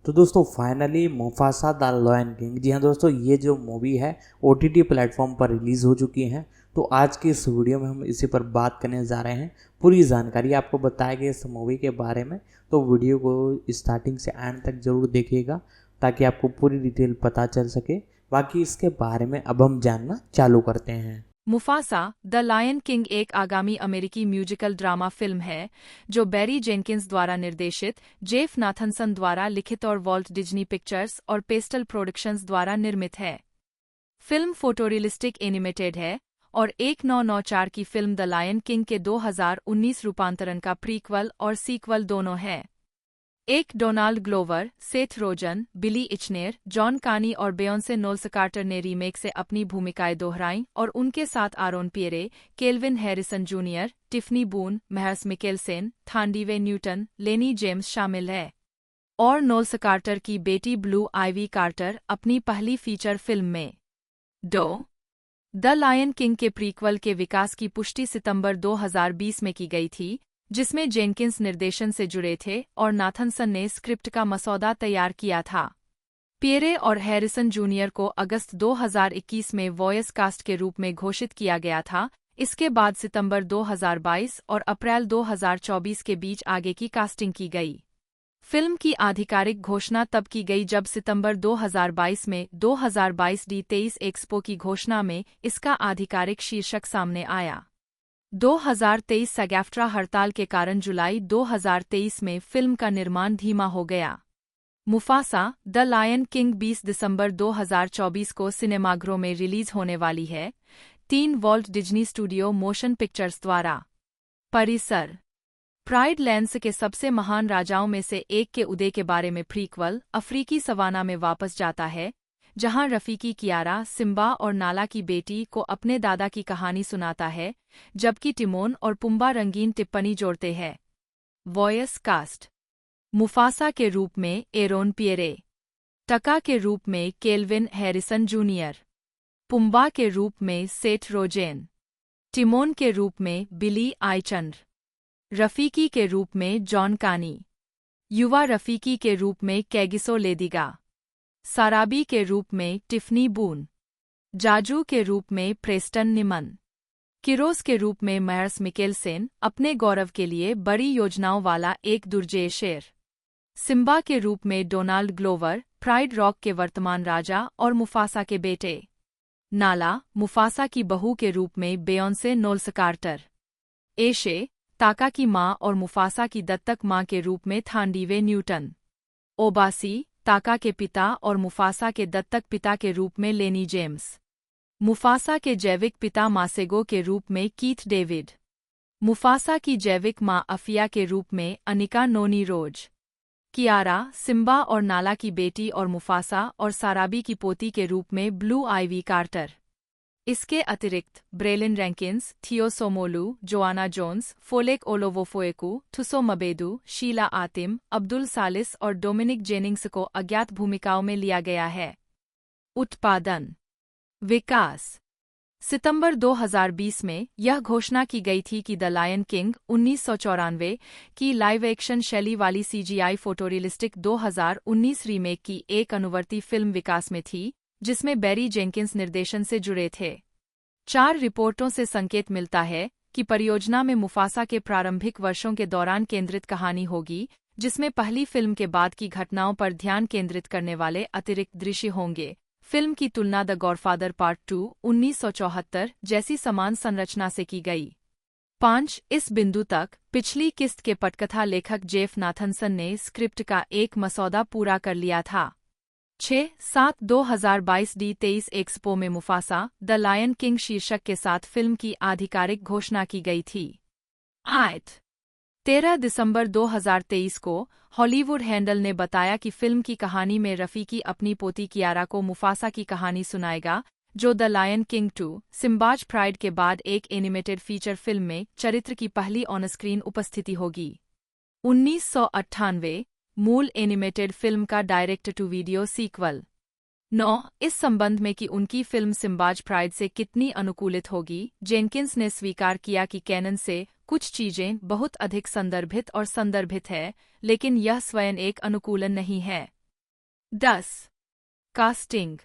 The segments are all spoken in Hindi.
तो दोस्तों finally Mufasa the lion King, जी हाँ दोस्तों, ये जो मूवी है OTT प्लेटफॉर्म पर रिलीज़ हो चुकी है। तो आज की इस वीडियो में हम इसी पर बात करने जा रहे हैं। पूरी जानकारी आपको बताएंगे इस मूवी के बारे में, तो वीडियो को स्टार्टिंग से एंड तक ज़रूर देखिएगा ताकि आपको पूरी डिटेल पता चल सके। बाकी इसके बारे में अब हम जानना चालू करते हैं। मुफासा द लायन किंग एक आगामी अमेरिकी म्यूजिकल ड्रामा फिल्म है जो बैरी जेनकिंस द्वारा निर्देशित, जेफ नाथनसन द्वारा लिखित और वॉल्ट डिज्नी पिक्चर्स और पेस्टल प्रोडक्शंस द्वारा निर्मित है। फिल्म फोटोरियलिस्टिक एनिमेटेड है और 1994 की फिल्म द लायन किंग के 2019 रूपांतरण का प्रीक्वल और सीक्वल दोनों है। एक Donald Glover, Seth Rogen, Billy Eichner, John Kani और बेयोंसे नोल्स कार्टर ने रीमेक से अपनी भूमिकाएं दोहराईं और उनके साथ Aaron Pierre, Kelvin Harrison Junior, Tiffany Boone, Mads Mikkelsen, Thandiwe Newton, Lennie James शामिल है। और नोल्स कार्टर की बेटी ब्लू आइवी कार्टर अपनी पहली फीचर फिल्म में द लायन किंग के प्रीक्वल के विकास की पुष्टि सितंबर 2020 में की गई थी, जिसमें जेनकिंस निर्देशन से जुड़े थे और नाथनसन ने स्क्रिप्ट का मसौदा तैयार किया था। पियरे और हैरिसन जूनियर को अगस्त 2021 में वॉयस कास्ट के रूप में घोषित किया गया था। इसके बाद सितंबर 2022 और अप्रैल 2024 के बीच आगे की कास्टिंग की गई। फिल्म की आधिकारिक घोषणा तब की गई जब सितंबर 2022 में 2022 D23 एक्सपो की घोषणा में इसका आधिकारिक शीर्षक सामने आया। 2023 सैग-एफ्ट्रा हड़ताल के कारण जुलाई 2023 में फिल्म का निर्माण धीमा हो गया। मुफासा द लायन किंग 20 दिसंबर 2024 को सिनेमाघरों में रिलीज होने वाली है। 3 Walt Disney studio motion pictures द्वारा। परिसर प्राइड लैंड्स के सबसे महान राजाओं में से एक के उदय के बारे में प्रीक्वल अफ्रीकी सवाना में वापस जाता है, जहां रफीकी कियारा सिम्बा और नाला की बेटी को अपने दादा की कहानी सुनाता है, जबकि टिमोन और पुम्बा रंगीन टिप्पणी जोड़ते हैं। वॉयस कास्ट मुफासा के रूप में एरोन पियरे, टका के रूप में केल्विन हैरिसन जूनियर, पुम्बा के रूप में सेथ रोजेन, टिमोन के रूप में बिली आइचंद्र, रफीकी के रूप में जॉन कानी, युवा रफीकी के रूप में कैगिसो लेदिगा, साराबी के रूप में टिफनी बून, जाजू के रूप में प्रेस्टन निमन, किरोस के रूप में महर्स मिकेलसेन, अपने गौरव के लिए बड़ी योजनाओं वाला एक दुर्जेय शेर, सिम्बा के रूप में डोनाल्ड ग्लोवर, प्राइड रॉक के वर्तमान राजा और मुफासा के बेटे, नाला, मुफासा की बहू के रूप में बेयोंसे नोल्स कार्टर, एशे, ताका की माँ और मुफासा की दत्तक माँ के रूप में थांडीवे न्यूटन, ओबासी, ताका के पिता और मुफासा के दत्तक पिता के रूप में लेनी जेम्स, मुफासा के जैविक पिता मासेगो के रूप में कीथ डेविड, मुफासा की जैविक माँ अफिया के रूप में अनिका नोनी रोज, कियारा, सिम्बा और नाला की बेटी और मुफासा और साराबी की पोती के रूप में ब्लू आइवी कार्टर। इसके अतिरिक्त ब्रेलिन रैंकिन्स, थियो सोमोलू, जोआना जोन्स, फोलेक ओलोवोफोएकू, थुसो मबेदू, शीला आतिम, अब्दुल सालिस और डोमिनिक जेनिंग्स को अज्ञात भूमिकाओं में लिया गया है। उत्पादन विकास सितंबर 2020 में यह घोषणा की गई थी कि द लायन किंग 1994 की लाइव एक्शन शैली वाली CGI फोटोरियलिस्टिक 2019 रीमेक की एक अनुवर्ती फिल्म विकास में थी, जिसमें बैरी जेनकिंस निर्देशन से जुड़े थे। 4 रिपोर्टों से संकेत मिलता है कि परियोजना में मुफासा के प्रारंभिक वर्षों के दौरान केंद्रित कहानी होगी, जिसमें पहली फिल्म के बाद की घटनाओं पर ध्यान केंद्रित करने वाले अतिरिक्त दृश्य होंगे। फिल्म की तुलना द गॉडफादर पार्ट 2 1974 जैसी समान संरचना से की गई। 5 इस बिंदु तक पिछली किस्त के पटकथा लेखक जेफ नाथनसन ने स्क्रिप्ट का एक मसौदा पूरा कर लिया था। 6-7 2022 D23 एक्सपो में मुफासा द लायन किंग शीर्षक के साथ फिल्म की आधिकारिक घोषणा की गई थी। 13 दिसंबर 2023 को हॉलीवुड हैंडल ने बताया कि फिल्म की कहानी में रफीकी अपनी पोती कियारा को मुफासा की कहानी सुनाएगा, जो the lion king 2 Simba's pride के बाद एक एनिमेटेड फीचर फिल्म में चरित्र की पहली ऑन स्क्रीन उपस्थिति होगी। 1998 मूल एनिमेटेड फिल्म का डायरेक्ट टू वीडियो सीक्वल। 9 इस संबंध में कि उनकी फिल्म सिम्बाज प्राइड से कितनी अनुकूलित होगी, जेनकिंस ने स्वीकार किया कि कैनन से कुछ चीजें बहुत अधिक संदर्भित और संदर्भित है, लेकिन यह स्वयं एक अनुकूलन नहीं है। 10. कास्टिंग।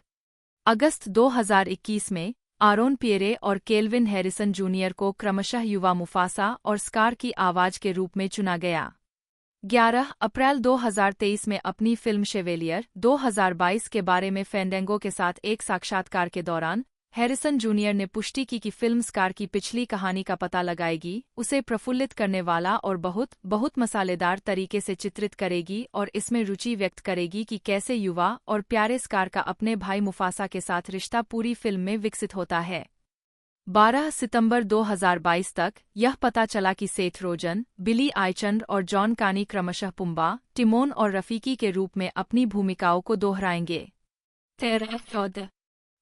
अगस्त 2021 में आरोन पियरे और केल्विन हैरिसन जूनियर को क्रमशः युवा मुफासा और स्कार की आवाज के रूप में चुना गया। 11 अप्रैल 2023 में अपनी फिल्म शेवेलियर 2022 के बारे में फैंडेंगो के साथ एक साक्षात्कार के दौरान हैरिसन जूनियर ने पुष्टि की कि फिल्म स्कार की पिछली कहानी का पता लगाएगी, उसे प्रफुल्लित करने वाला और बहुत मसालेदार तरीके से चित्रित करेगी और इसमें रुचि व्यक्त करेगी कि कैसे युवा और प्यारे स्कार का अपने भाई मुफासा के साथ रिश्ता पूरी फिल्म में विकसित होता है। 12 सितंबर 2022 तक यह पता चला कि सेथ रोजन, बिली आइचंड और जॉन कानी क्रमशः पुम्बा, टिमोन और रफीकी के रूप में अपनी भूमिकाओं को दोहराएंगे। 13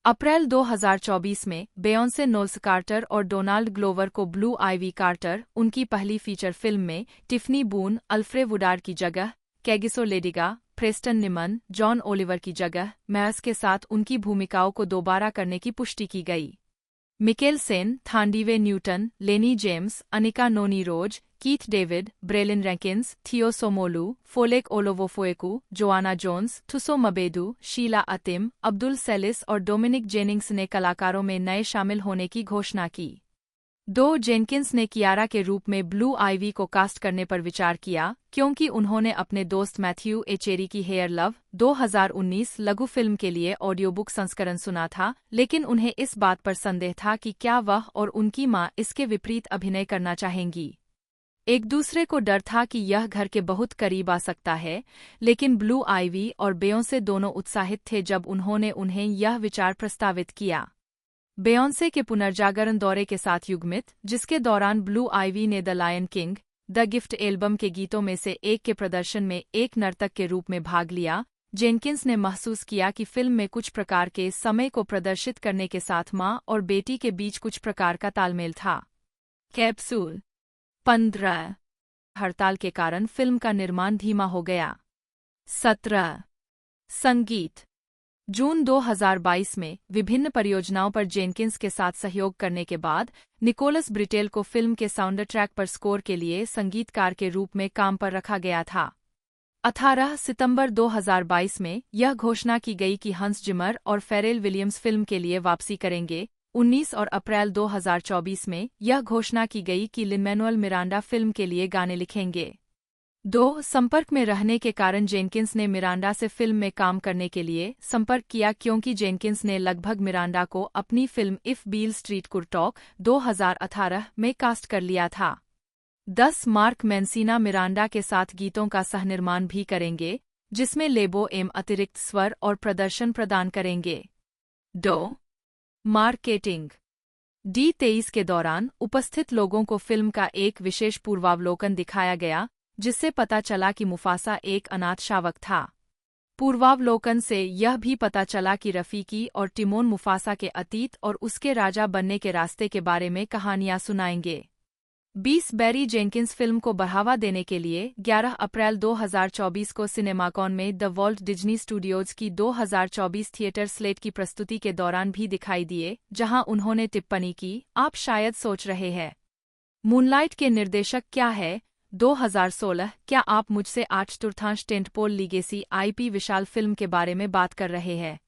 अप्रैल 2024 में बेयोंसे नोल्स कार्टर और डोनाल्ड ग्लोवर को ब्लू आइवी कार्टर उनकी पहली फीचर फिल्म में टिफनी बून, अल्फ्रे वुडार्ड की जगह, कैगिसो लेडिगा, प्रेस्टन निमन, जॉन ओलिवर की जगह मैस के साथ उनकी भूमिकाओं को दोबारा करने की पुष्टि की गई। Mikel Sen, थांडीवे Newton, Lennie James, Anika नोनी रोज, कीथ डेविड, ब्रेलिन रैंकिन्स, थियो सोमोलू, फोलेक ओलोवोफोएकू, जोआना जोन्स, थुसो मबेदू, शीला अतिम, अब्दुल सेलिस और डोमिनिक जेनिंग्स ने कलाकारों में नए शामिल होने की घोषणा की। 2 जेनकिंस ने कियारा के रूप में ब्लू आइवी को कास्ट करने पर विचार किया क्योंकि उन्होंने अपने दोस्त मैथ्यू एचेरी की हेयर लव 2019 लघु फिल्म के लिए ऑडियो बुक संस्करण सुना था, लेकिन उन्हें इस बात पर संदेह था कि क्या वह और उनकी मां इसके विपरीत अभिनय करना चाहेंगी। एक दूसरे को डर था कि यह घर के बहुत करीब आ सकता है, लेकिन ब्लू आइवी और बेयोंसे दोनों उत्साहित थे जब उन्होंने उन्हें यह विचार प्रस्तावित किया। बेयोंसे के पुनर्जागरण दौरे के साथ युग्मित, जिसके दौरान ब्लू आइवी ने the lion king, the gift album के गीतों में से एक के प्रदर्शन में एक नर्तक के रूप में भाग लिया, जेनकिंस ने महसूस किया कि फिल्म में कुछ प्रकार के समय को प्रदर्शित करने के साथ मां और बेटी के बीच कुछ प्रकार का तालमेल था। कैप्सूल 15 हड़ताल के कारण फिल्म का निर्माण धीमा हो गया। 17 संगीत। जून 2022 में विभिन्न परियोजनाओं पर जेनकिंस के साथ सहयोग करने के बाद निकोलस ब्रिटेल को फिल्म के साउंड ट्रैक पर स्कोर के लिए संगीतकार के रूप में काम पर रखा गया था। 18 सितंबर 2022 में यह घोषणा की गई कि हंस जिमर और फेरेल विलियम्स फिल्म के लिए वापसी करेंगे। 19 और अप्रैल 2024 में यह घोषणा की गई कि लिन-मैनुएल मिरांडा फिल्म के लिए गाने लिखेंगे। 2 संपर्क में रहने के कारण जेनकिंस ने मिरांडा से फिल्म में काम करने के लिए संपर्क किया क्योंकि जेनकिंस ने लगभग मिरांडा को अपनी film if bill street could talk 2018 में कास्ट कर लिया था। 10 मार्क मेंसिना मिरांडा के साथ गीतों का सहनिर्माण भी करेंगे, जिसमें लेबो एम अतिरिक्त स्वर और प्रदर्शन प्रदान करेंगे। 2 मार्केटिंग। D23 के दौरान उपस्थित लोगों को फिल्म का एक विशेष पूर्वावलोकन दिखाया गया, जिससे पता चला कि मुफासा एक अनाथ शावक था। पूर्वावलोकन से यह भी पता चला कि रफीकी और टिमोन मुफासा के अतीत और उसके राजा बनने के रास्ते के बारे में कहानियां सुनाएंगे। 20 बैरी जेनकिंस फिल्म को बढ़ावा देने के लिए 11 अप्रैल 2024 को सिनेमाकॉन में द वॉल्ट डिज्नी स्टूडियोज की 2024 थिएटर स्लेट की प्रस्तुति के दौरान भी दिखाई दिए, जहां उन्होंने टिप्पणी की, आप शायद सोच रहे हैं, मूनलाइट के निर्देशक क्या है? 2016 क्या आप मुझसे 8/4 टेंटपोल लीगेसी IP विशाल फिल्म के बारे में बात कर रहे हैं?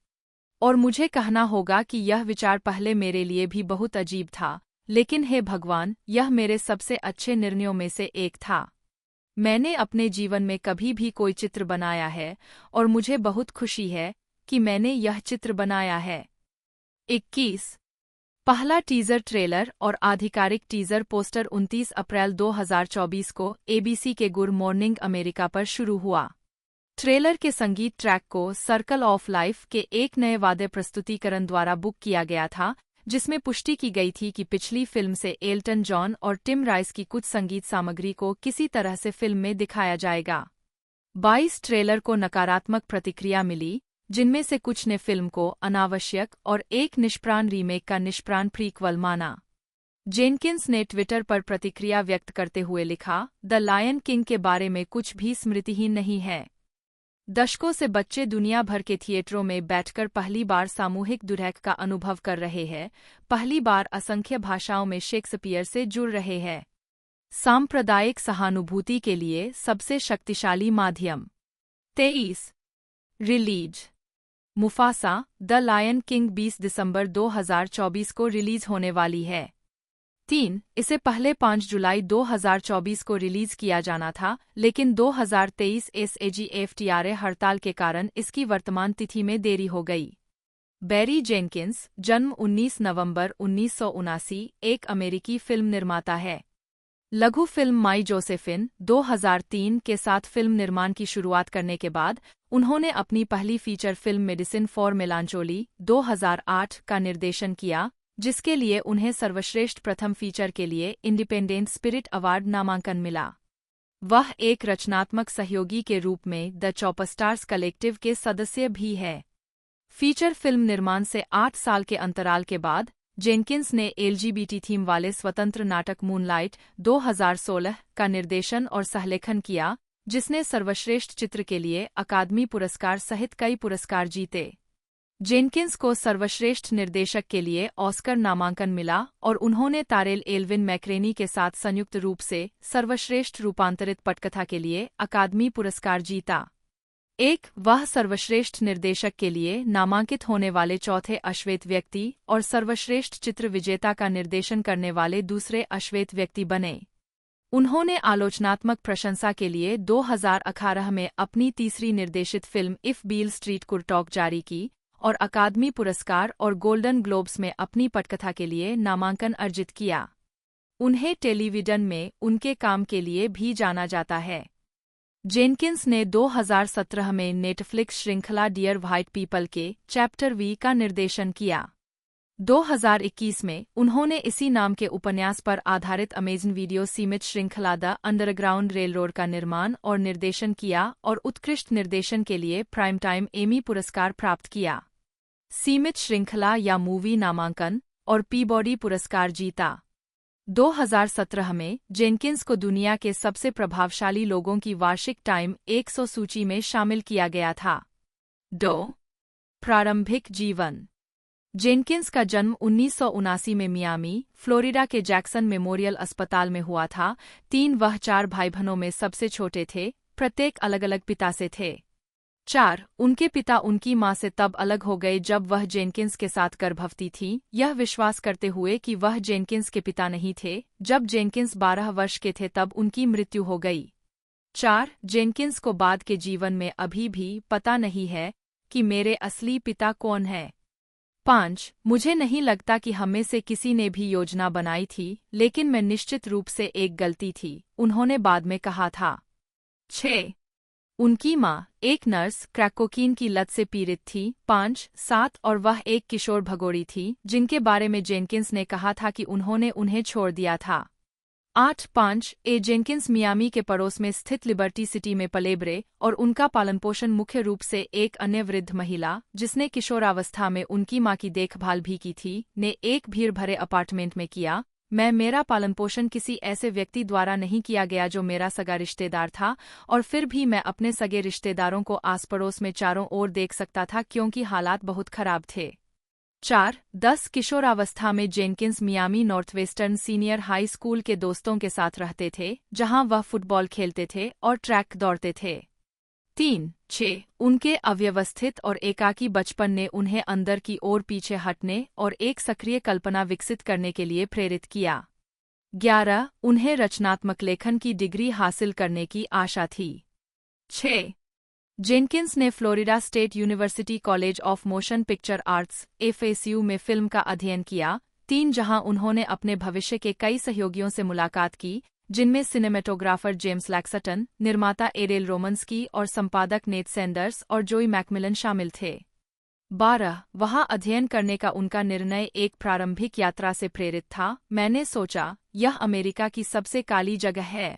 और मुझे कहना होगा कि यह विचार पहले मेरे लिए भी बहुत अजीब था, लेकिन हे भगवान, यह मेरे सबसे अच्छे निर्णयों में से एक था। मैंने अपने जीवन में कभी भी कोई चित्र बनाया है और मुझे बहुत खुशी है कि मैंने यह चित्र बनाया है। 21 पहला टीजर ट्रेलर और आधिकारिक टीजर पोस्टर 29 अप्रैल 2024 को ABC के गुड मॉर्निंग अमेरिका पर शुरू हुआ। ट्रेलर के संगीत ट्रैक को सर्कल ऑफ लाइफ के एक नए वाद्य प्रस्तुतिकरण द्वारा बुक किया गया था, जिसमें पुष्टि की गई थी कि पिछली फिल्म से एल्टन जॉन और टिम राइस की कुछ संगीत सामग्री को किसी तरह से फिल्म में दिखाया जाएगा। 22 ट्रेलर को नकारात्मक प्रतिक्रिया मिली, जिनमें से कुछ ने फिल्म को अनावश्यक और एक निष्प्राण रीमेक का निष्प्राण प्रीक्वल माना। जेनकिंस ने ट्विटर पर प्रतिक्रिया व्यक्त करते हुए लिखा, द लायन किंग के बारे में कुछ भी स्मृतिहीन नहीं है। दशकों से बच्चे दुनिया भर के थिएटरों में बैठकर पहली बार सामूहिक दुर्हक का अनुभव कर रहे हैं, पहली बार असंख्य भाषाओं में शेक्सपियर से जुड़ रहे हैं। सांप्रदायिक सहानुभूति के लिए सबसे शक्तिशाली माध्यम। 23 release Mufasa the lion king 20 दिसंबर 2024 को रिलीज होने वाली है। 3. इसे पहले 5 जुलाई 2024 को रिलीज किया जाना था, लेकिन 2023 SAG-AFTRA हड़ताल के कारण इसकी वर्तमान तिथि में देरी हो गई। बैरी जेनकिंस, जन्म 19 नवंबर 1979, एक अमेरिकी फिल्म निर्माता है। लघु फिल्म माई जोसेफिन 2003 के साथ फिल्म निर्माण की शुरुआत करने के बाद उन्होंने अपनी पहली फीचर फिल्म मेडिसिन फॉर मेलांचोली 2008 का निर्देशन किया, जिसके लिए उन्हें सर्वश्रेष्ठ प्रथम फीचर के लिए इंडिपेंडेंट स्पिरिट अवार्ड नामांकन मिला। वह एक रचनात्मक सहयोगी के रूप में द चॉपस्टार्स कलेक्टिव के सदस्य भी है। फीचर फिल्म निर्माण से 8 साल के अंतराल के बाद जेनकिंस ने LGBT थीम वाले स्वतंत्र नाटक मूनलाइट 2016 का निर्देशन और सहलेखन किया, जिसने सर्वश्रेष्ठ चित्र के लिए अकादमी पुरस्कार सहित कई पुरस्कार जीते। जेनकिंस को सर्वश्रेष्ठ निर्देशक के लिए ऑस्कर नामांकन मिला और उन्होंने तारेल एल्विन मैक्रेनी के साथ संयुक्त रूप से सर्वश्रेष्ठ रूपांतरित पटकथा के लिए अकादमी पुरस्कार जीता। वह सर्वश्रेष्ठ निर्देशक के लिए नामांकित होने वाले चौथे अश्वेत व्यक्ति और सर्वश्रेष्ठ चित्र विजेता का निर्देशन करने वाले दूसरे अश्वेत व्यक्ति बने। उन्होंने आलोचनात्मक प्रशंसा के लिए 2018 में अपनी तीसरी निर्देशित फिल्म इफ बील स्ट्रीट कुर्टॉक जारी की और अकादमी पुरस्कार और गोल्डन ग्लोब्स में अपनी पटकथा के लिए नामांकन अर्जित किया। उन्हें टेलीविजन में उनके काम के लिए भी जाना जाता है। जेनकिंस ने 2017 में नेटफ्लिक्स श्रृंखला डियर व्हाइट पीपल के चैप्टर वी का निर्देशन किया। 2021 में उन्होंने इसी नाम के उपन्यास पर आधारित अमेज़न वीडियो सीमित श्रृंखला द अंडरग्राउंड रेलरोड का निर्माण और निर्देशन किया और उत्कृष्ट निर्देशन के लिए प्राइम टाइम एमी पुरस्कार प्राप्त किया। सीमित श्रृंखला या मूवी नामांकन और पीबॉडी पुरस्कार जीता। 2017 में जेनकिंस को दुनिया के सबसे प्रभावशाली लोगों की वार्षिक टाइम 100 सूची में शामिल किया गया था। प्रारंभिक जीवन जेनकिंस का जन्म 1979 में मियामी, फ्लोरिडा के जैक्सन मेमोरियल अस्पताल में हुआ था। वह 4 भाई बहनों में सबसे छोटे थे, प्रत्येक अलग अलग पिता से थे। उनके पिता उनकी मां से तब अलग हो गए जब वह जेनकिंस के साथ गर्भवती थी, यह विश्वास करते हुए कि वह जेनकिंस के पिता नहीं थे। जब जेनकिंस 12 वर्ष के थे तब उनकी मृत्यु हो गई। जेनकिंस को बाद के जीवन में अभी भी पता नहीं है कि मेरे असली पिता कौन है। 5. मुझे नहीं लगता कि हमें से किसी ने भी योजना बनाई थी, लेकिन मैं निश्चित रूप से एक गलती थी, उन्होंने बाद में कहा था। 6. उनकी मां, एक नर्स, क्रैक कोकीन की लत से पीड़ित थी। 5. 7. और वह एक किशोर भगोड़ी थी, जिनके बारे में जेनकिंस ने कहा था कि उन्होंने उन्हें छोड़ दिया था। 8. जेनकिंस मियामी के पड़ोस में स्थित लिबर्टी सिटी में पले बड़े और उनका पालनपोषण मुख्य रूप से एक अन्य वृद्ध महिला, जिसने किशोरावस्था में उनकी मां की देखभाल भी की थी, ने एक भीड़ भरे अपार्टमेंट में किया। मेरा पालनपोषण किसी ऐसे व्यक्ति द्वारा नहीं किया गया जो मेरा सगा रिश्तेदार था, और फिर भी मैं अपने सगे रिश्तेदारों को आस पड़ोस में चारों ओर देख सकता था क्योंकि हालात बहुत खराब थे। 10. किशोरावस्था में Jenkins Miami Northwestern senior high school के दोस्तों के साथ रहते थे, जहां वह फुटबॉल खेलते थे और ट्रैक दौड़ते थे। 6. उनके अव्यवस्थित और एकाकी बचपन ने उन्हें अंदर की ओर पीछे हटने और एक सक्रिय कल्पना विकसित करने के लिए प्रेरित किया। 11. उन्हें रचनात्मक लेखन की डिग्री हासिल करने की आशा थी। 6. जेनकिंस ने Florida state university college of motion picture arts FSU में फिल्म का अध्ययन किया। 3. जहां उन्होंने अपने भविष्य के कई सहयोगियों से मुलाकात की, जिनमें सिनेमेटोग्राफर जेम्स लैक्सटन, निर्माता एरेल रोमन्स्की और संपादक नेथ सैंडर्स और जोई मैकमिलन शामिल थे। 12. वहां अध्ययन करने का उनका निर्णय एक प्रारंभिक यात्रा से प्रेरित था। मैंने सोचा, यह अमेरिका की सबसे काली जगह है,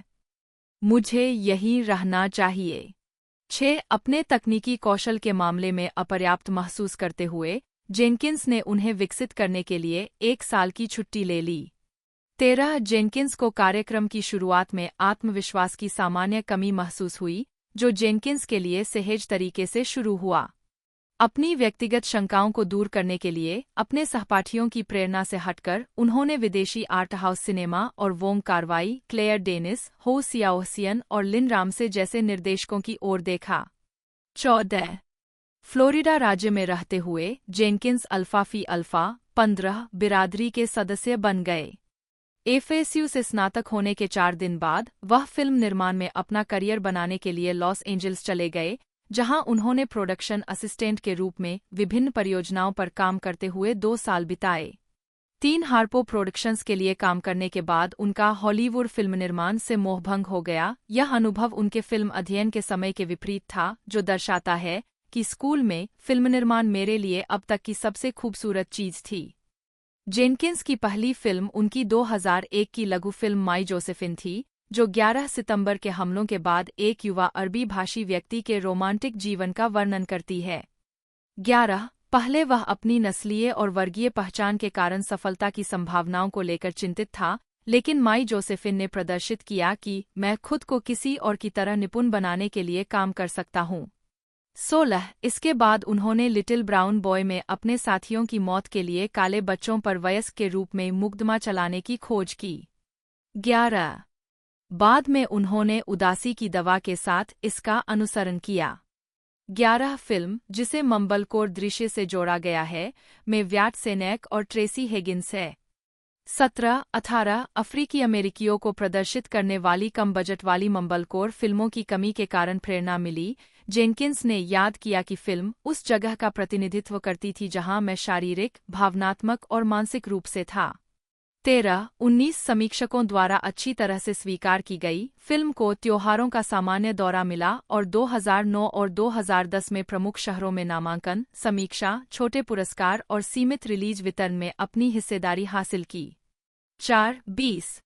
मुझे यहीं रहना चाहिए। 6. अपने तकनीकी कौशल के मामले में अपर्याप्त महसूस करते हुए जेनकिंस ने उन्हें विकसित करने के लिए 1 साल की छुट्टी ले ली। 13. जेनकिंस को कार्यक्रम की शुरुआत में आत्मविश्वास की सामान्य कमी महसूस हुई, जो जेनकिंस के लिए सहज तरीके से शुरू हुआ। अपनी व्यक्तिगत शंकाओं को दूर करने के लिए अपने सहपाठियों की प्रेरणा से हटकर उन्होंने विदेशी आर्ट हाउस सिनेमा और वोंग कार्वाई, क्लेयर डेनिस, हो सियाओसियन और लिन रामसे जैसे निर्देशकों की ओर देखा। 14. फ्लोरिडा राज्य में रहते हुए जेनकिंस अल्फा फी अल्फा 15 बिरादरी के सदस्य बन गए। एफएसयू से स्नातक होने के 4 दिन बाद वह फिल्म निर्माण में अपना करियर बनाने के लिए लॉस एंजल्स चले गए, जहां उन्होंने प्रोडक्शन असिस्टेंट के रूप में विभिन्न परियोजनाओं पर काम करते हुए 2 साल बिताए। 3 हार्पो प्रोडक्शंस के लिए काम करने के बाद उनका हॉलीवुड फिल्म निर्माण से मोहभंग हो गया। यह अनुभव उनके फिल्म अध्ययन के समय के विपरीत था, जो दर्शाता है कि स्कूल में फिल्म निर्माण मेरे लिए अब तक की सबसे खूबसूरत चीज थी। जेनकिंस की पहली फिल्म उनकी 2001 की लघु फिल्म माई जोसेफिन थी, जो 11 सितंबर के हमलों के बाद एक युवा अरबी भाषी व्यक्ति के रोमांटिक जीवन का वर्णन करती है। 11 पहले वह अपनी नस्लीय और वर्गीय पहचान के कारण सफलता की संभावनाओं को लेकर चिंतित था, लेकिन माई जोसेफिन ने प्रदर्शित किया कि मैं खुद को किसी और की तरह निपुण बनाने के लिए काम कर सकता हूँ। 16 इसके बाद उन्होंने लिटिल ब्राउन बॉय में अपने साथियों की मौत के लिए काले बच्चों पर वयस्क के रूप में मुकदमा चलाने की खोज की। 11 बाद में उन्होंने उदासी की दवा के साथ इसका अनुसरण किया। 11 फिल्म, जिसे मम्बलकोर दृश्य से जोड़ा गया है, में व्याट सेनेक और ट्रेसी हेगिंस है। 17-18 अफ्रीकी अमेरिकियों को प्रदर्शित करने वाली कम बजट वाली मम्बलकोर फिल्मों की कमी के कारण प्रेरणा मिली। जेनकिंस ने याद किया कि फिल्म उस जगह का प्रतिनिधित्व करती थी जहां मैं शारीरिक, भावनात्मक और मानसिक रूप से था। 13-19 समीक्षकों द्वारा अच्छी तरह से स्वीकार की गई। फिल्म को त्योहारों का सामान्य दौरा मिला और 2009 और 2010 में प्रमुख शहरों में नामांकन, समीक्षा, छोटे पुरस्कार और सीमित रिलीज वितरण में अपनी हिस्सेदारी हासिल की। 4-20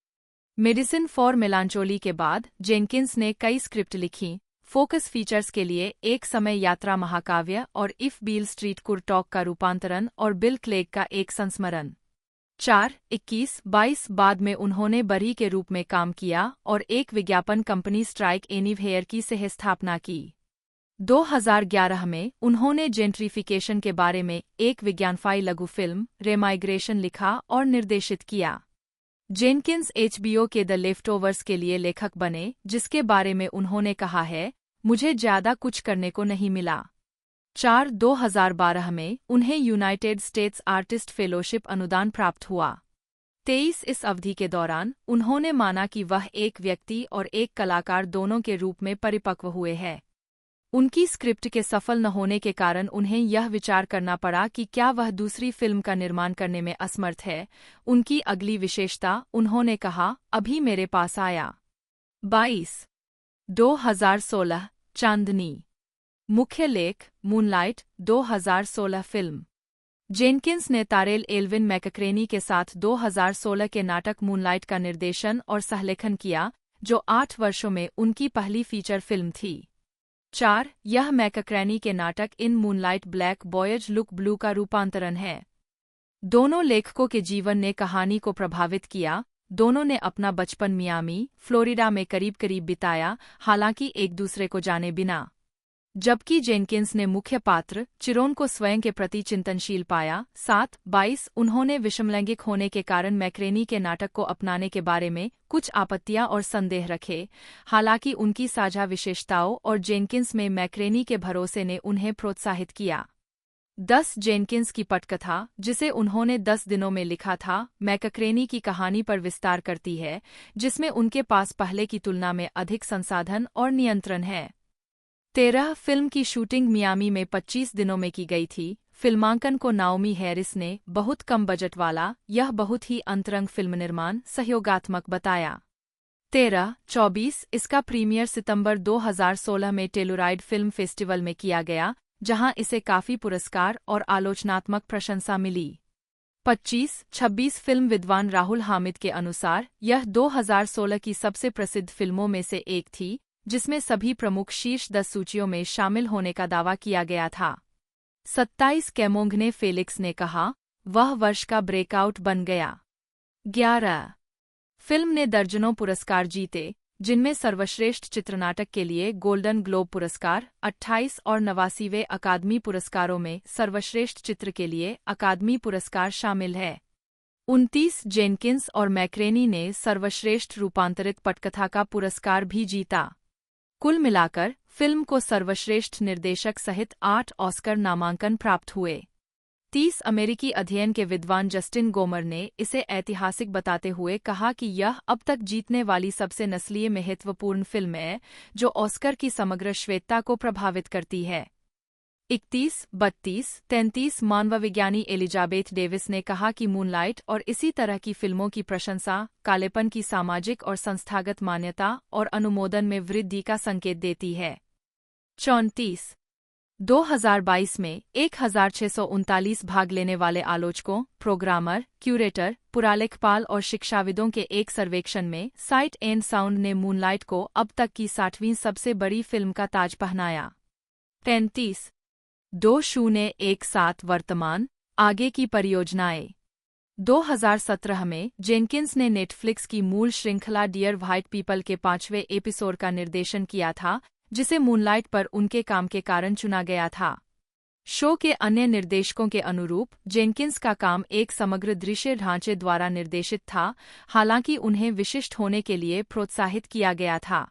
मेडिसिन फॉर मेलांचोली के बाद जेनकिंस ने कई स्क्रिप्ट लिखीं। फोकस फीचर्स के लिए एक समय यात्रा महाकाव्य और if bill street could talk का रूपांतरण और बिल क्लेग का एक संस्मरण। 4-21 बाद में उन्होंने बरी के रूप में काम किया और एक विज्ञापन कंपनी स्ट्राइक एनीवेयर की सह स्थापना की। 2011 में उन्होंने जेंट्रिफिकेशन के बारे में एक विज्ञानफाई लघु फिल्म रेमाइग्रेशन लिखा और निर्देशित किया। जेनकिंस HBO के द लेफ्टओवर्स के लिए लेखक बने, जिसके बारे में उन्होंने कहा है, मुझे ज्यादा कुछ करने को नहीं मिला। 2012 में उन्हें यूनाइटेड स्टेट्स आर्टिस्ट फेलोशिप अनुदान प्राप्त हुआ। 23 इस अवधि के दौरान उन्होंने माना कि वह एक व्यक्ति और एक कलाकार दोनों के रूप में परिपक्व हुए हैं। उनकी स्क्रिप्ट के सफल न होने के कारण उन्हें यह विचार करना पड़ा कि क्या वह दूसरी फिल्म का निर्माण करने में असमर्थ है। उनकी अगली विशेषता, उन्होंने कहा, अभी मेरे पास आया। 22 2016 चांदनी मुख्य लेख मूनलाइट 2016 फिल्म। जेनकिंस ने तारेल एल्विन मैकक्रेनी के साथ 2016 के नाटक मूनलाइट का निर्देशन और सहलेखन किया, जो 8 वर्षों में उनकी पहली फीचर फिल्म थी। 4 यह मैकक्रेनी के नाटक in moonlight black boys look blue का रूपांतरण है। दोनों लेखकों के जीवन ने कहानी को प्रभावित किया। दोनों ने अपना बचपन मियामी, फ्लोरिडा में करीब करीब बिताया, हालांकि एक दूसरे को जाने बिना। जबकि जेनकिंस ने मुख्य पात्र चिरोन को स्वयं के प्रति चिंतनशील पाया। 7-22 उन्होंने विषमलैंगिक होने के कारण मैक्रेनी के नाटक को अपनाने के बारे में कुछ आपत्तियां और संदेह रखे, हालांकि उनकी साझा विशेषताओं और जेनकिंस में मैक्रेनी के भरोसे ने उन्हें प्रोत्साहित किया। 10 जेनकिंस की पटकथा, जिसे उन्होंने 10 दिनों में लिखा था, मैकक्रेनी की कहानी पर विस्तार करती है, जिसमें उनके पास पहले की तुलना में अधिक संसाधन और नियंत्रण है। 13 फिल्म की शूटिंग मियामी में 25 दिनों में की गई थी। फिल्मांकन को नाओमी हैरिस ने बहुत कम बजट वाला यह बहुत ही अंतरंग फिल्म निर्माण सहयोगात्मक बताया। 13-24 इसका प्रीमियर सितंबर 2016 में टेलुराइड फिल्म फेस्टिवल में किया गया, जहां इसे काफी पुरस्कार और आलोचनात्मक प्रशंसा मिली। 25-26 फिल्म विद्वान राहुल हामिद के अनुसार यह 2016 की सबसे प्रसिद्ध फिल्मों में से एक थी, जिसमें सभी प्रमुख शीर्ष 10 सूचियों में शामिल होने का दावा किया गया था। 27 कैमोंगने फेलिक्स ने कहा, वह वर्ष का ब्रेकआउट बन गया। 11 फिल्म ने दर्जनों पुरस्कार जीते, जिनमें सर्वश्रेष्ठ चित्रनाटक के लिए गोल्डन ग्लोब पुरस्कार, 28 और 89वें अकादमी पुरस्कारों में सर्वश्रेष्ठ चित्र के लिए अकादमी पुरस्कार शामिल है। 29 जेनकिंस और मैक्रेनी ने सर्वश्रेष्ठ रूपांतरित पटकथा का पुरस्कार भी जीता। कुल मिलाकर फिल्म को सर्वश्रेष्ठ निर्देशक सहित 8 ऑस्कर नामांकन प्राप्त हुए। 30 अमेरिकी अध्ययन के विद्वान जस्टिन गोमर ने इसे ऐतिहासिक बताते हुए कहा कि यह अब तक जीतने वाली सबसे नस्लीय महत्वपूर्ण फिल्म है जो ऑस्कर की समग्र श्वेतता को प्रभावित करती है। 31, 32, 33 मानवविज्ञानी एलिजाबेथ डेविस ने कहा कि मूनलाइट और इसी तरह की फिल्मों की प्रशंसा कालेपन की सामाजिक और संस्थागत मान्यता और अनुमोदन में वृद्धि का संकेत देती है। 34 2022 में 1639 भाग लेने वाले आलोचकों, प्रोग्रामर, क्यूरेटर, पुरालेखपाल और शिक्षाविदों के एक सर्वेक्षण में साइट एंड साउंड ने मूनलाइट को अब तक की 60वीं सबसे बड़ी फिल्म का ताज पहनाया। 35 2017 वर्तमान आगे की परियोजनाएं। 2017 में जेनकिंस ने नेटफ्लिक्स की मूल श्रृंखला डियर व्हाइट पीपल के 5वें एपिसोड का निर्देशन किया था, जिसे मूनलाइट पर उनके काम के कारण चुना गया था। शो के अन्य निर्देशकों के अनुरूप जेनकिंस का काम एक समग्र दृश्य ढांचे द्वारा निर्देशित था, हालांकि उन्हें विशिष्ट होने के लिए प्रोत्साहित किया गया था।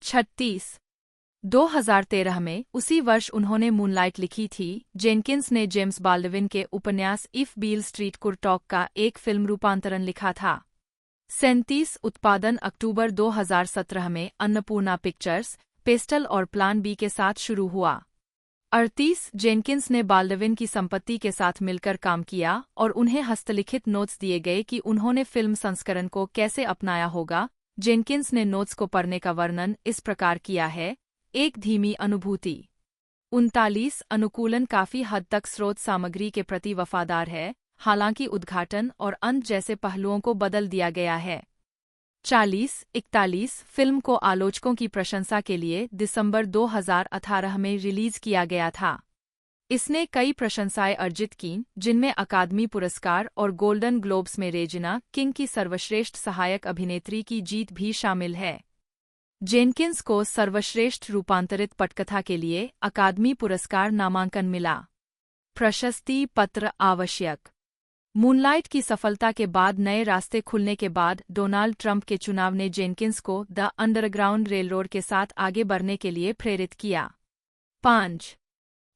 36 2013 में उसी वर्ष उन्होंने मूनलाइट लिखी थी। जेनकिंस ने जेम्स बाल्डविन के उपन्यास if bill street could talk का एक फिल्म रूपांतरण लिखा था। 37 उत्पादन अक्टूबर 2017 में अन्नपूर्णा पिक्चर्स, पेस्टल और प्लान बी के साथ शुरू हुआ। 38 जेनकिंस ने बाल्डविन की संपत्ति के साथ मिलकर काम किया और उन्हें हस्तलिखित नोट्स दिए गए कि उन्होंने फिल्म संस्करण को कैसे अपनाया होगा। जेनकिंस ने नोट्स को पढ़ने का वर्णन इस प्रकार किया है: एक धीमी अनुभूति। 39 अनुकूलन काफी हद तक स्रोत सामग्री के प्रति वफादार है, हालांकि उद्घाटन और अंत जैसे पहलुओं को बदल दिया गया है। 41 फिल्म को आलोचकों की प्रशंसा के लिए दिसंबर 2018 में रिलीज किया गया था। इसने कई प्रशंसाएं अर्जित कीं, जिनमें अकादमी पुरस्कार और गोल्डन ग्लोब्स में रेजिना किंग की सर्वश्रेष्ठ सहायक अभिनेत्री की जीत भी शामिल है। जेनकिंस को सर्वश्रेष्ठ रूपांतरित पटकथा के लिए अकादमी पुरस्कार नामांकन मिला। प्रशस्ति पत्र आवश्यक। मूनलाइट की सफलता के बाद नए रास्ते खुलने के बाद डोनाल्ड ट्रंप के चुनाव ने जेनकिंस को द अंडरग्राउंड रेलरोड के साथ आगे बढ़ने के लिए प्रेरित किया। 5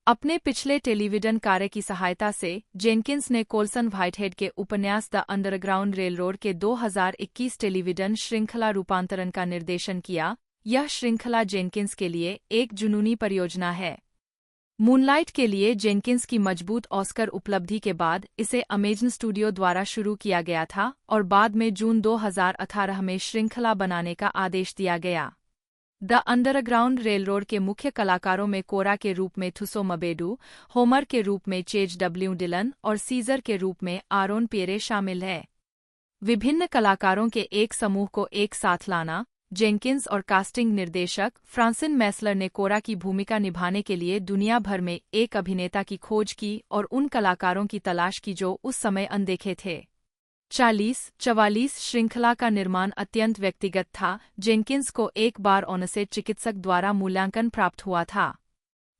अपने पिछले टेलीविजन कार्य की सहायता से जेनकिंस ने कोल्सन व्हाइटहेड के उपन्यास द अंडरग्राउंड रेलरोड के 2021 टेलीविजन श्रृंखला रूपांतरण का निर्देशन किया। यह श्रृंखला जेनकिंस के लिए एक जुनूनी परियोजना है। मूनलाइट के लिए जेनकिंस की मजबूत ऑस्कर उपलब्धि के बाद इसे अमेजन स्टूडियो द्वारा शुरू किया गया था और बाद में जून 2018 में श्रृंखला बनाने का आदेश दिया गया। द अंडरग्राउंड रेलरोड के मुख्य कलाकारों में कोरा के रूप में थुसो मबेडू, होमर के रूप में चेज डब्ल्यू डिलन और सीजर के रूप में आरोन पियरे शामिल है। विभिन्न कलाकारों के एक समूह को एक साथ लाना। जेनकिंस और कास्टिंग निर्देशक फ्रांसिन मैसलर ने कोरा की भूमिका निभाने के लिए दुनिया भर में एक अभिनेता की खोज की और उन कलाकारों की तलाश की जो उस समय अनदेखे थे। 44 श्रृंखला का निर्माण अत्यंत व्यक्तिगत था। जेनकिंस को एक बार ऑनसेट चिकित्सक द्वारा मूल्यांकन प्राप्त हुआ था।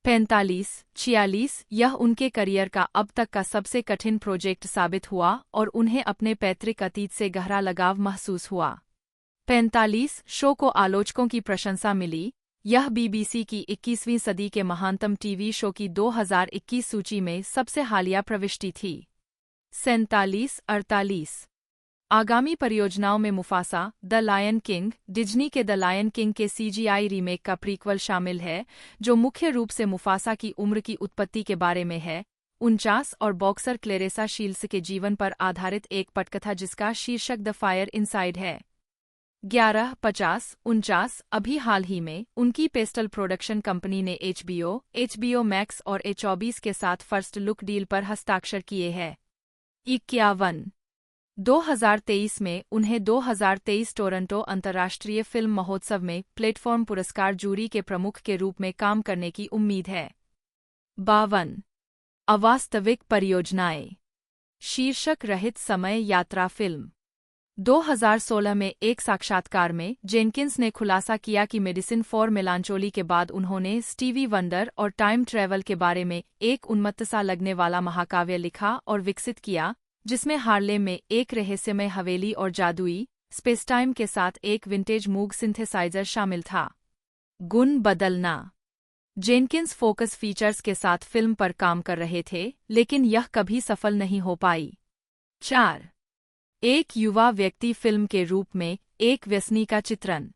46 यह उनके करियर का अब तक का सबसे कठिन प्रोजेक्ट साबित हुआ और उन्हें अपने पैतृक अतीत से गहरा लगाव महसूस हुआ। 45 शो को आलोचकों की प्रशंसा मिली। यह बीबीसी की 21वीं सदी के महानतम टीवी शो की 2021 सूची में सबसे हालिया प्रविष्टि थी। 47 आगामी परियोजनाओं में Mufasa, the lion king, Disney के द लायन किंग के सीजीआई रीमेक का प्रीक्वल शामिल है, जो मुख्य रूप से मुफासा की उम्र की उत्पत्ति के बारे में है। 49 और बॉक्सर क्लेरेसा शील्ड्स के जीवन पर आधारित एक पटकथा जिसका शीर्षक द फायर इनसाइड है। 49 अभी हाल ही में उनकी पेस्टल प्रोडक्शन कंपनी ने HBO मैक्स और A24 के साथ फर्स्ट लुक डील पर हस्ताक्षर किए हैं। 51 2023 में उन्हें 2023 टोरंटो अंतर्राष्ट्रीय फिल्म महोत्सव में प्लेटफॉर्म पुरस्कार जूरी के प्रमुख के रूप में काम करने की उम्मीद है। 52 अवास्तविक परियोजनाएं। शीर्षक रहित समय यात्रा फिल्म। 2016 में एक साक्षात्कार में जेनकिंस ने खुलासा किया कि मेडिसिन फॉर मेलांचोली के बाद उन्होंने स्टीवी वंडर और टाइम ट्रैवल के बारे में एक उन्मत्त सा लगने वाला महाकाव्य लिखा और विकसित किया, जिसमें हार्लेम में एक रहस्यमय हवेली और जादुई स्पेसटाइम के साथ एक विंटेज मूग सिंथेसाइजर शामिल था। गुण बदलना। जेनकिंस फोकस फीचर्स के साथ फिल्म पर काम कर रहे थे, लेकिन यह कभी सफल नहीं हो पाई। 4. एक युवा व्यक्ति फिल्म के रूप में एक व्यसनी का चित्रण।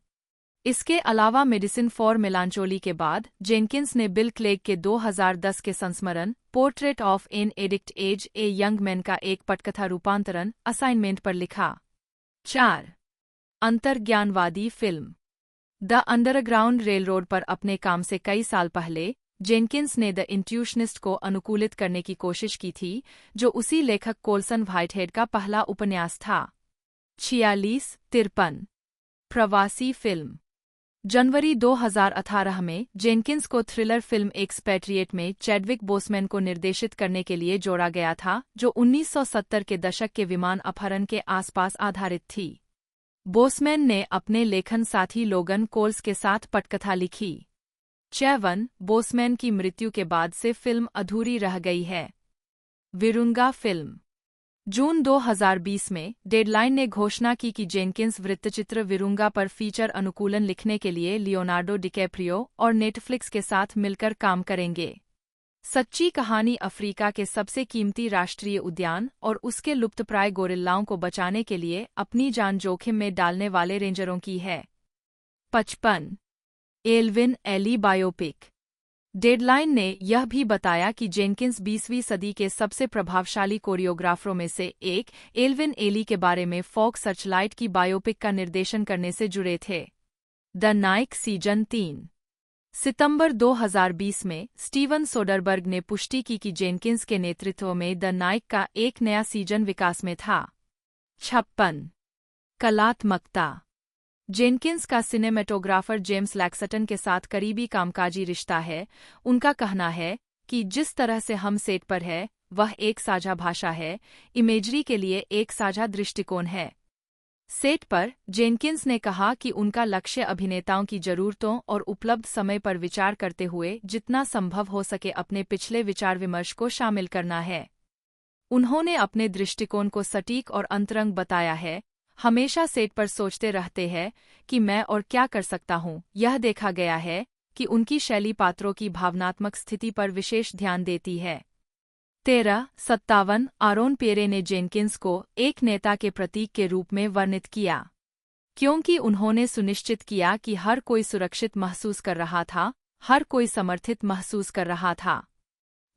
इसके अलावा मेडिसिन फॉर मेलांचोली के बाद जेनकिंस ने बिल क्लेग के 2010 के संस्मरण portrait of an addict as a young man का एक पटकथा रूपांतरण असाइनमेंट पर लिखा। 4. अंतर्ज्ञानवादी फिल्म। द अंडरग्राउंड रेलरोड पर अपने काम से कई साल पहले जेनकिंस ने द इंट्यूशनिस्ट को अनुकूलित करने की कोशिश की थी, जो उसी लेखक कोल्सन व्हाइटहेड का पहला उपन्यास था। 46-53 प्रवासी फिल्म। जनवरी 2018 में जेनकिंस को थ्रिलर फिल्म एक्सपैट्रिएट में चैडविक बोसमैन को निर्देशित करने के लिए जोड़ा गया था, जो 1970 के दशक के विमान अपहरण के आसपास आधारित थी। बोसमैन ने अपने लेखन साथी लोगन कोल्स के साथ पटकथा लिखी। 7. बोसमैन की मृत्यु के बाद से फिल्म अधूरी रह गई है। Virunga film. जून 2020 में डेडलाइन ने घोषणा की कि जेनकिंस वृत्तचित्र विरुंगा पर फीचर अनुकूलन लिखने के लिए लियोनार्डो डिकैप्रियो और नेटफ्लिक्स के साथ मिलकर काम करेंगे। सच्ची कहानी अफ्रीका के सबसे कीमती राष्ट्रीय उद्यान और उसके लुप्तप्राय गोरिल्लाओं को बचाने के लिए अपनी जान जोखिम में डालने वाले रेंजरों की है। 55. Alvin Eli biopic. डेडलाइन ने यह भी बताया कि जेनकिंस 20वीं सदी के सबसे प्रभावशाली कोरियोग्राफरों में से एक एल्विन एली के बारे में फॉक सर्चलाइट की बायोपिक का निर्देशन करने से जुड़े थे। The Naik season 3। सितंबर 2020 में स्टीवन सोडरबर्ग ने पुष्टि की कि जेनकिंस के नेतृत्व में द नाइक का एक नया सीजन विकास में था। 56. कलात्मकता। जेनकिंस का सिनेमेटोग्राफर जेम्स लैक्सटन के साथ करीबी कामकाजी रिश्ता है। उनका कहना है कि जिस तरह से हम सेट पर है, वह एक साझा भाषा है, इमेजरी के लिए एक साझा दृष्टिकोण है। सेट पर जेनकिंस ने कहा कि उनका लक्ष्य अभिनेताओं की जरूरतों और उपलब्ध समय पर विचार करते हुए जितना संभव हो सके अपने पिछले विचार विमर्श को शामिल करना है। उन्होंने अपने दृष्टिकोण को सटीक और अंतरंग बताया है। हमेशा सेट पर सोचते रहते हैं कि मैं और क्या कर सकता हूँ। यह देखा गया है कि उनकी शैली पात्रों की भावनात्मक स्थिति पर विशेष ध्यान देती है। 1357 आरोन पेरे ने जेनकिंस को एक नेता के प्रतीक के रूप में वर्णित किया, क्योंकि उन्होंने सुनिश्चित किया कि हर कोई सुरक्षित महसूस कर रहा था, हर कोई समर्थित महसूस कर रहा था।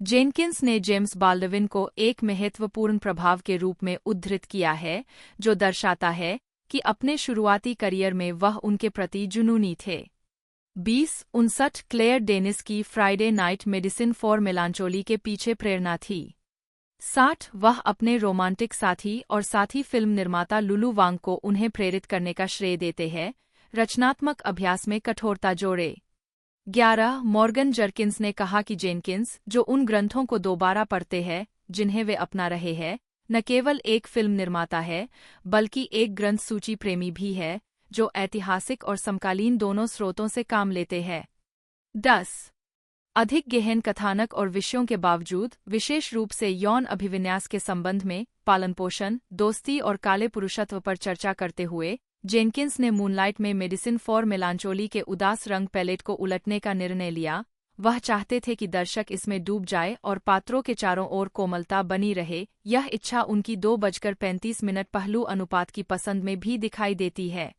जेनकिंस ने जेम्स बाल्डविन को एक महत्वपूर्ण प्रभाव के रूप में उद्धृत किया है, जो दर्शाता है कि अपने शुरुआती करियर में वह उनके प्रति जुनूनी थे। 2059 क्लेयर डेनिस की फ्राइडे नाइट मेडिसिन फॉर मेलांचोली के पीछे प्रेरणा थी। 60 वह अपने रोमांटिक साथी और साथी फिल्म निर्माता लुलू वांग को उन्हें प्रेरित करने का श्रेय देते हैं। रचनात्मक अभ्यास में कठोरता जोड़े। 11 मॉर्गन जर्किंस ने कहा कि जेनकिंस, जो उन ग्रंथों को दोबारा पढ़ते हैं जिन्हें वे अपना रहे हैं, न केवल एक फिल्म निर्माता है बल्कि एक ग्रंथ सूची प्रेमी भी है, जो ऐतिहासिक और समकालीन दोनों स्रोतों से काम लेते हैं। 10 अधिक गहन कथानक और विषयों के बावजूद, विशेष रूप से यौन अभिविन्यास के संबंध में, पालन पोषण, दोस्ती और काले पुरुषत्व पर चर्चा करते हुए, जेनकिंस ने मूनलाइट में मेडिसिन फॉर मेलांचोली के उदास रंग पैलेट को उलटने का निर्णय लिया। वह चाहते थे कि दर्शक इसमें डूब जाए और पात्रों के चारों ओर कोमलता बनी रहे। यह इच्छा उनकी 2:35 पहलू अनुपात की पसंद में भी दिखाई देती है।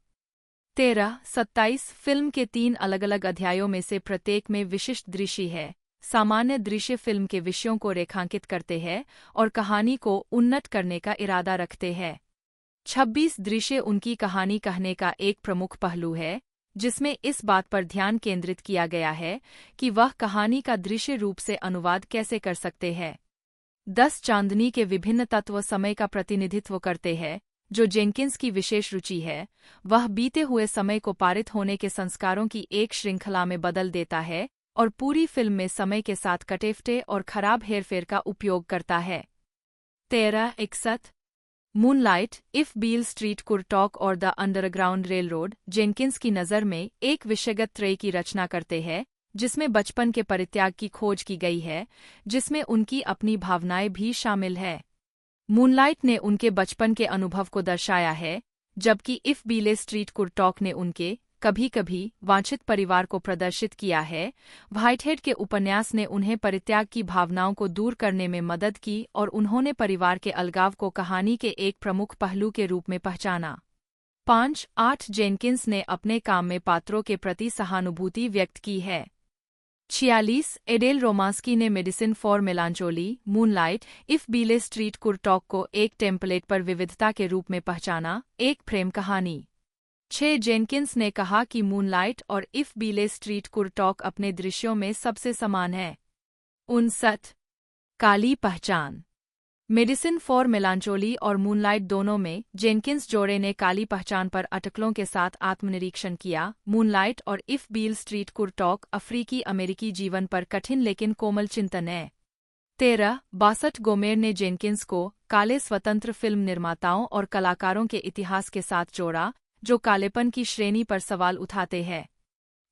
1327 फिल्म के 3 अलग-अलग अध्यायों में से प्रत्येक में विशिष्ट दृश्य है। सामान्य दृश्य फिल्म के विषयों को रेखांकित करते हैं और कहानी को उन्नत करने का इरादा रखते हैं। 26 दृश्य उनकी कहानी कहने का एक प्रमुख पहलू है, जिसमें इस बात पर ध्यान केंद्रित किया गया है कि वह कहानी का दृश्य रूप से अनुवाद कैसे कर सकते हैं। 10 चांदनी के विभिन्न तत्व समय का प्रतिनिधित्व करते हैं, जो जेनकिंस की विशेष रुचि है। वह बीते हुए समय को पारित होने के संस्कारों की एक श्रृंखला में बदल देता है और पूरी फिल्म में समय के साथ कटेफटे और खराब हेरफेर का उपयोग करता है। 1361 moonlight, if bill street could talk और द अंडरग्राउंड रेलरोड जेनकिंस की नज़र में एक विषयगत त्रय की रचना करते हैं, जिसमें बचपन के परित्याग की खोज की गई है, जिसमें उनकी अपनी भावनाएं भी शामिल है। मूनलाइट ने उनके बचपन के अनुभव को दर्शाया है, जबकि if Beale street could talk ने उनके कभी कभी वांछित परिवार को प्रदर्शित किया है। व्हाइटहेड के उपन्यास ने उन्हें परित्याग की भावनाओं को दूर करने में मदद की और उन्होंने परिवार के अलगाव को कहानी के एक प्रमुख पहलू के रूप में पहचाना। 5-8 जेनकिंस ने अपने काम में पात्रों के प्रति सहानुभूति व्यक्त की है। 46 एडेल रोमांस्की ने Medicine for Melancholy, Moonlight, If Beale Street could talk को एक टेम्पलेट पर विविधता के रूप में पहचाना, एक प्रेम कहानी। 6 जेनकिंस ने कहा कि मूनलाइट और इफ बीले स्ट्रीट कुरटॉक अपने दृश्यों में सबसे समान है। 59 काली पहचान। मेडिसिन फॉर मेलांचोली और मूनलाइट दोनों में जेनकिंस जोड़े ने काली पहचान पर अटकलों के साथ आत्मनिरीक्षण किया। मूनलाइट और इफ बील स्ट्रीट कुरटॉक अफ्रीकी अमेरिकी जीवन पर कठिन लेकिन कोमल चिंतन है। 13 बासठ गोमेर ने जेनकिंस को काले स्वतंत्र फिल्म निर्माताओं और कलाकारों के इतिहास के साथ जोड़ा, जो कालेपन की श्रेणी पर सवाल उठाते हैं।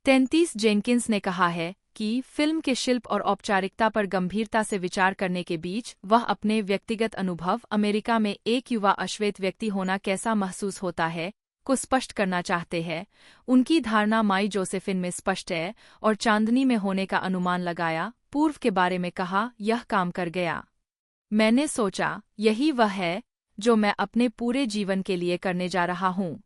33 जेनकिंस ने कहा है कि फिल्म के शिल्प और औपचारिकता पर गंभीरता से विचार करने के बीच वह अपने व्यक्तिगत अनुभव, अमेरिका में एक युवा अश्वेत व्यक्ति होना कैसा महसूस होता है, को स्पष्ट करना चाहते हैं। उनकी धारणा माई जोसेफिन में स्पष्ट है और चांदनी में होने का अनुमान लगाया। पूर्व के बारे में कहा, यह काम कर गया। मैंने सोचा, यही वह है जो मैं अपने पूरे जीवन के लिए करने जा रहा हूँ।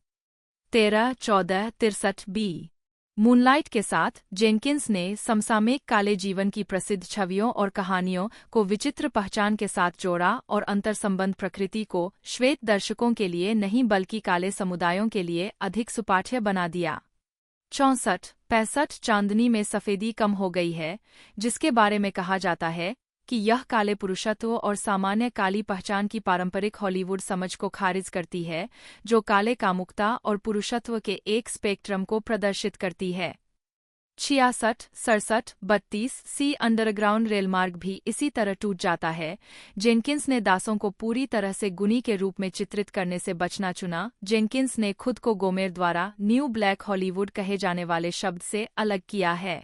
13-14-63 बी मूनलाइट के साथ जेनकिंस ने समसामयिक काले जीवन की प्रसिद्ध छवियों और कहानियों को विचित्र पहचान के साथ जोड़ा और अंतर्संबंध प्रकृति को श्वेत दर्शकों के लिए नहीं बल्कि काले समुदायों के लिए अधिक सुपाठ्य बना दिया। 64-65 चांदनी में सफेदी कम हो गई है, जिसके बारे में कहा जाता है कि यह काले पुरुषत्व और सामान्य काली पहचान की पारंपरिक हॉलीवुड समझ को खारिज करती है, जो काले कामुकता और पुरुषत्व के एक स्पेक्ट्रम को प्रदर्शित करती है। 66-67-32 सी अंडरग्राउंड रेलमार्ग भी इसी तरह टूट जाता है। जेनकिंस ने दासों को पूरी तरह से गुनी के रूप में चित्रित करने से बचना चुना। जेनकिंस ने खुद को गोमेर द्वारा न्यू ब्लैक हॉलीवुड कहे जाने वाले शब्द से अलग किया है।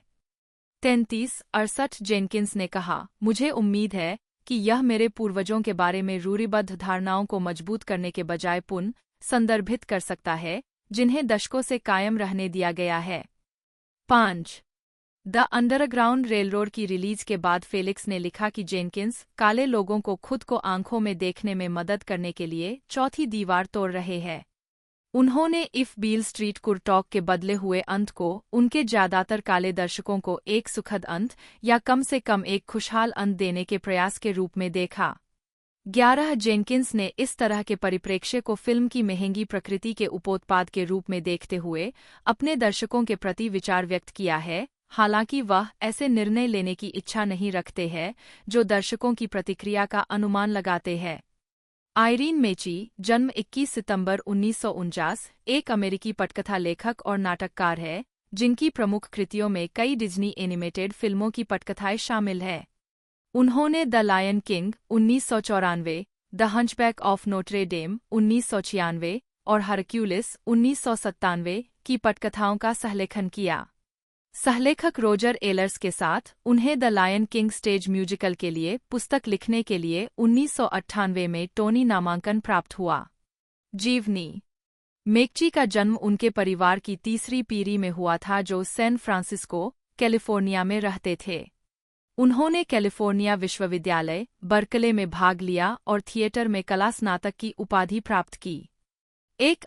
33-68 जेनकिंस ने कहा, मुझे उम्मीद है कि यह मेरे पूर्वजों के बारे में रूढ़िबद्ध धारणाओं को मजबूत करने के बजाय पुनः संदर्भित कर सकता है, जिन्हें दशकों से कायम रहने दिया गया है। 5 द अंडरग्राउंड रेलरोड की रिलीज के बाद फेलिक्स ने लिखा कि जेनकिंस काले लोगों को खुद को आंखों में देखने में मदद करने के लिए चौथी दीवार तोड़ रहे हैं। उन्होंने इफ बील स्ट्रीट कुरटॉक के बदले हुए अंत को उनके ज्यादातर काले दर्शकों को एक सुखद अंत या कम से कम एक खुशहाल अंत देने के प्रयास के रूप में देखा। 11 जेनकिंस ने इस तरह के परिप्रेक्ष्य को फिल्म की महंगी प्रकृति के उपोत्पाद के रूप में देखते हुए अपने दर्शकों के प्रति विचार व्यक्त किया है, हालांकि वह ऐसे निर्णय लेने की इच्छा नहीं रखते हैं जो दर्शकों की प्रतिक्रिया का अनुमान लगाते हैं। आइरीन मेची, जन्म 21 सितंबर 1949, एक अमेरिकी पटकथा लेखक और नाटककार है, जिनकी प्रमुख कृतियों में कई डिज्नी एनिमेटेड फिल्मों की पटकथाएं शामिल हैं। उन्होंने the lion king 1994, the hunchback of Notre Dame 1996 और हरक्यूलिस 1997 की पटकथाओं का सहलेखन किया। सहलेखक रोजर एलर्स के साथ उन्हें the lion king stage musical के लिए पुस्तक लिखने के लिए 1998 में टोनी नामांकन प्राप्त हुआ। जीवनी मेकची का जन्म उनके परिवार की तीसरी पीढ़ी में हुआ था जो सैन फ्रांसिस्को, कैलिफोर्निया में रहते थे। उन्होंने कैलिफोर्निया विश्वविद्यालय, बर्कले में भाग लिया और थिएटर में कला स्नातक की उपाधि प्राप्त की।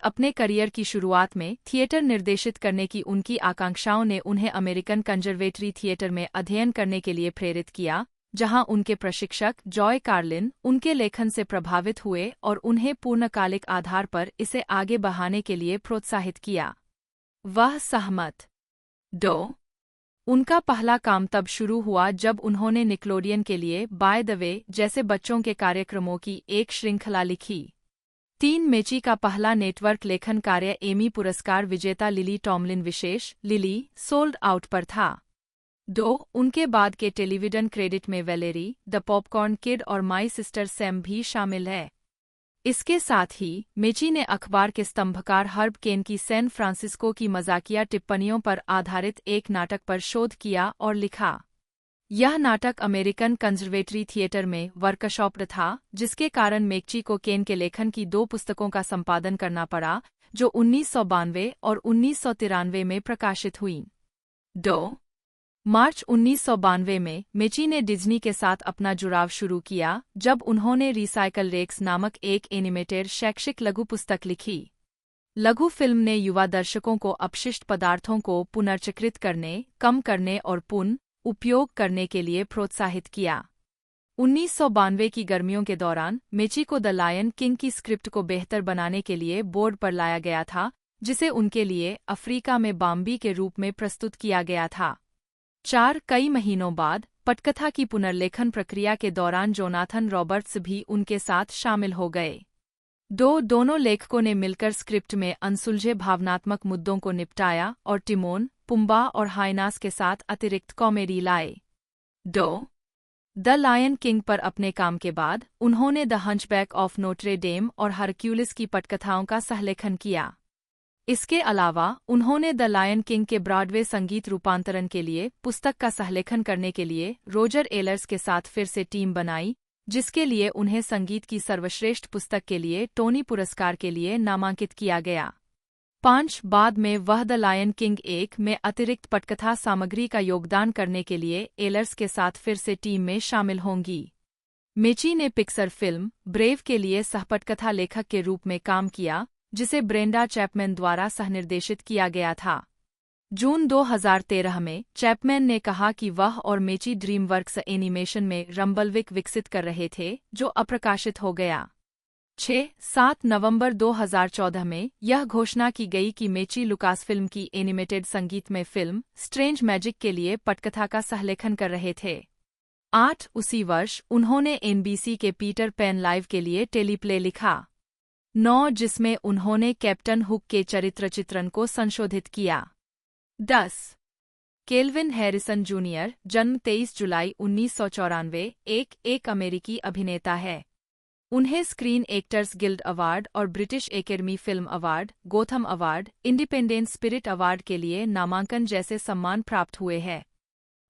अपने करियर की शुरुआत में थिएटर निर्देशित करने की उनकी आकांक्षाओं ने उन्हें अमेरिकन कंजर्वेटरी थिएटर में अध्ययन करने के लिए प्रेरित किया, जहां उनके प्रशिक्षक जॉय कार्लिन उनके लेखन से प्रभावित हुए और उन्हें पूर्णकालिक आधार पर इसे आगे बढ़ाने के लिए प्रोत्साहित किया। वह सहमत। उनका पहला काम तब शुरू हुआ जब उन्होंने निकलोडियन के लिए बाय द वे जैसे बच्चों के कार्यक्रमों की एक श्रृंखला लिखी। 3 मेची का पहला नेटवर्क लेखन कार्य एमी पुरस्कार विजेता लिली टॉमलिन विशेष लिली सोल्ड आउट पर था। 2 उनके बाद के टेलीविजन क्रेडिट में वेलेरी, द पॉपकॉर्न किड और माई सिस्टर सैम भी शामिल है। इसके साथ ही मेची ने अखबार के स्तंभकार हर्ब केन की सैन फ्रांसिस्को की मजाकिया टिप्पणियों पर आधारित एक नाटक पर शोध किया और लिखा। यह नाटक अमेरिकन कंजर्वेटरी थिएटर में वर्कशॉप्ड था, जिसके कारण मेकची को केन के लेखन की 2 पुस्तकों का संपादन करना पड़ा, जो 1992 और 1993 में प्रकाशित हुई। 2 मार्च 1992 में मेची ने डिज्नी के साथ अपना जुड़ाव शुरू किया जब उन्होंने रिसाइकल रेक्स नामक एक एनिमेटेड शैक्षिक लघु पुस्तक लिखी। लघु फिल्म ने युवा दर्शकों को अपशिष्ट पदार्थों को पुनर्चक्रित करने, कम करने और पुनः उपयोग करने के लिए प्रोत्साहित किया। 1992 की गर्मियों के दौरान मेची को द लायन किंग की स्क्रिप्ट को बेहतर बनाने के लिए बोर्ड पर लाया गया था, जिसे उनके लिए अफ्रीका में बाम्बी के रूप में प्रस्तुत किया गया था। कई महीनों बाद पटकथा की पुनर्लेखन प्रक्रिया के दौरान जोनाथन रॉबर्ट्स भी उनके साथ शामिल हो गए। दोनों लेखकों ने मिलकर स्क्रिप्ट में अनसुलझे भावनात्मक मुद्दों को निपटाया और टिमोन, पुम्बा और हाइनास के साथ अतिरिक्त कॉमेडी लाए। द लायन किंग पर अपने काम के बाद उन्होंने the hunchback of Notre dam और हरक्यूलिस की पटकथाओं का सहलेखन किया। इसके अलावा उन्होंने द लायन किंग के ब्रॉडवे संगीत रूपांतरण के लिए पुस्तक का सहलेखन करने के लिए रोजर एलर्स के साथ फिर से टीम बनाई, जिसके लिए उन्हें संगीत की सर्वश्रेष्ठ पुस्तक के लिए टोनी पुरस्कार के लिए नामांकित किया गया। बाद में वह द लायन किंग 1 में अतिरिक्त पटकथा सामग्री का योगदान करने के लिए एलर्स के साथ फिर से टीम में शामिल होंगी। मेची ने पिक्सर फिल्म ब्रेव के लिए सहपटकथा लेखक के रूप में काम किया, जिसे ब्रेंडा चैपमैन द्वारा सहनिर्देशित किया गया था। जून 2013 में चैपमैन ने कहा कि वह और मेची ड्रीमवर्क्स एनिमेशन में रंबलविक विकसित कर रहे थे, जो अप्रकाशित हो गया। 7 नवंबर 2014 में यह घोषणा की गई कि मेची लुकासफिल्म की एनिमेटेड संगीतमय फिल्म स्ट्रेंज मैजिक के लिए पटकथा का सहलेखन कर रहे थे। उसी वर्ष उन्होंने एनबीसी के पीटर पैन लाइव के लिए टेलीप्ले लिखा। 9 जिसमें उन्होंने कैप्टन हुक के चरित्र चित्रण को संशोधित किया। 10 केल्विन हैरिसन जूनियर, जन्म 23 जुलाई 1994, एक अमेरिकी अभिनेता है। उन्हें स्क्रीन एक्टर्स गिल्ड अवार्ड और British academy film award, Gotham award, independent spirit award के लिए नामांकन जैसे सम्मान प्राप्त हुए हैं।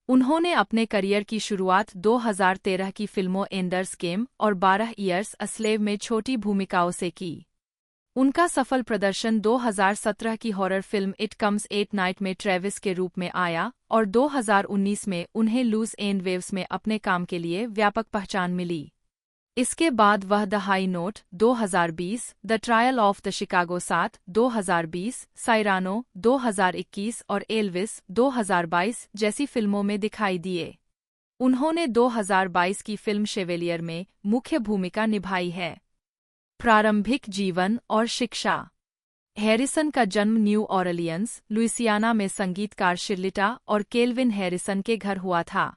उन्होंने अपने करियर की शुरुआत 2013 की फिल्मों एंडर्स गेम और 12 इयर्स अ स्लेव में छोटी भूमिकाओं से की। उनका सफल प्रदर्शन 2017 की horror film it comes at night में ट्रेविस के रूप में आया और 2019 में उन्हें लूज एंड वेव्स में अपने काम के लिए व्यापक पहचान मिली। इसके बाद वह the high note 2020, the trial of the Chicago 7 2020, साइरानो 2021 और एल्विस 2022 जैसी फिल्मों में दिखाई दिए। उन्होंने 2022 की फिल्म शेवेलियर में मुख्य भूमिका निभाई है। प्रारंभिक जीवन और शिक्षा। हैरिसन का जन्म न्यू ऑरलियंस, लुइसियाना में संगीतकार शिर्लिटा और केल्विन हैरिसन के घर हुआ था।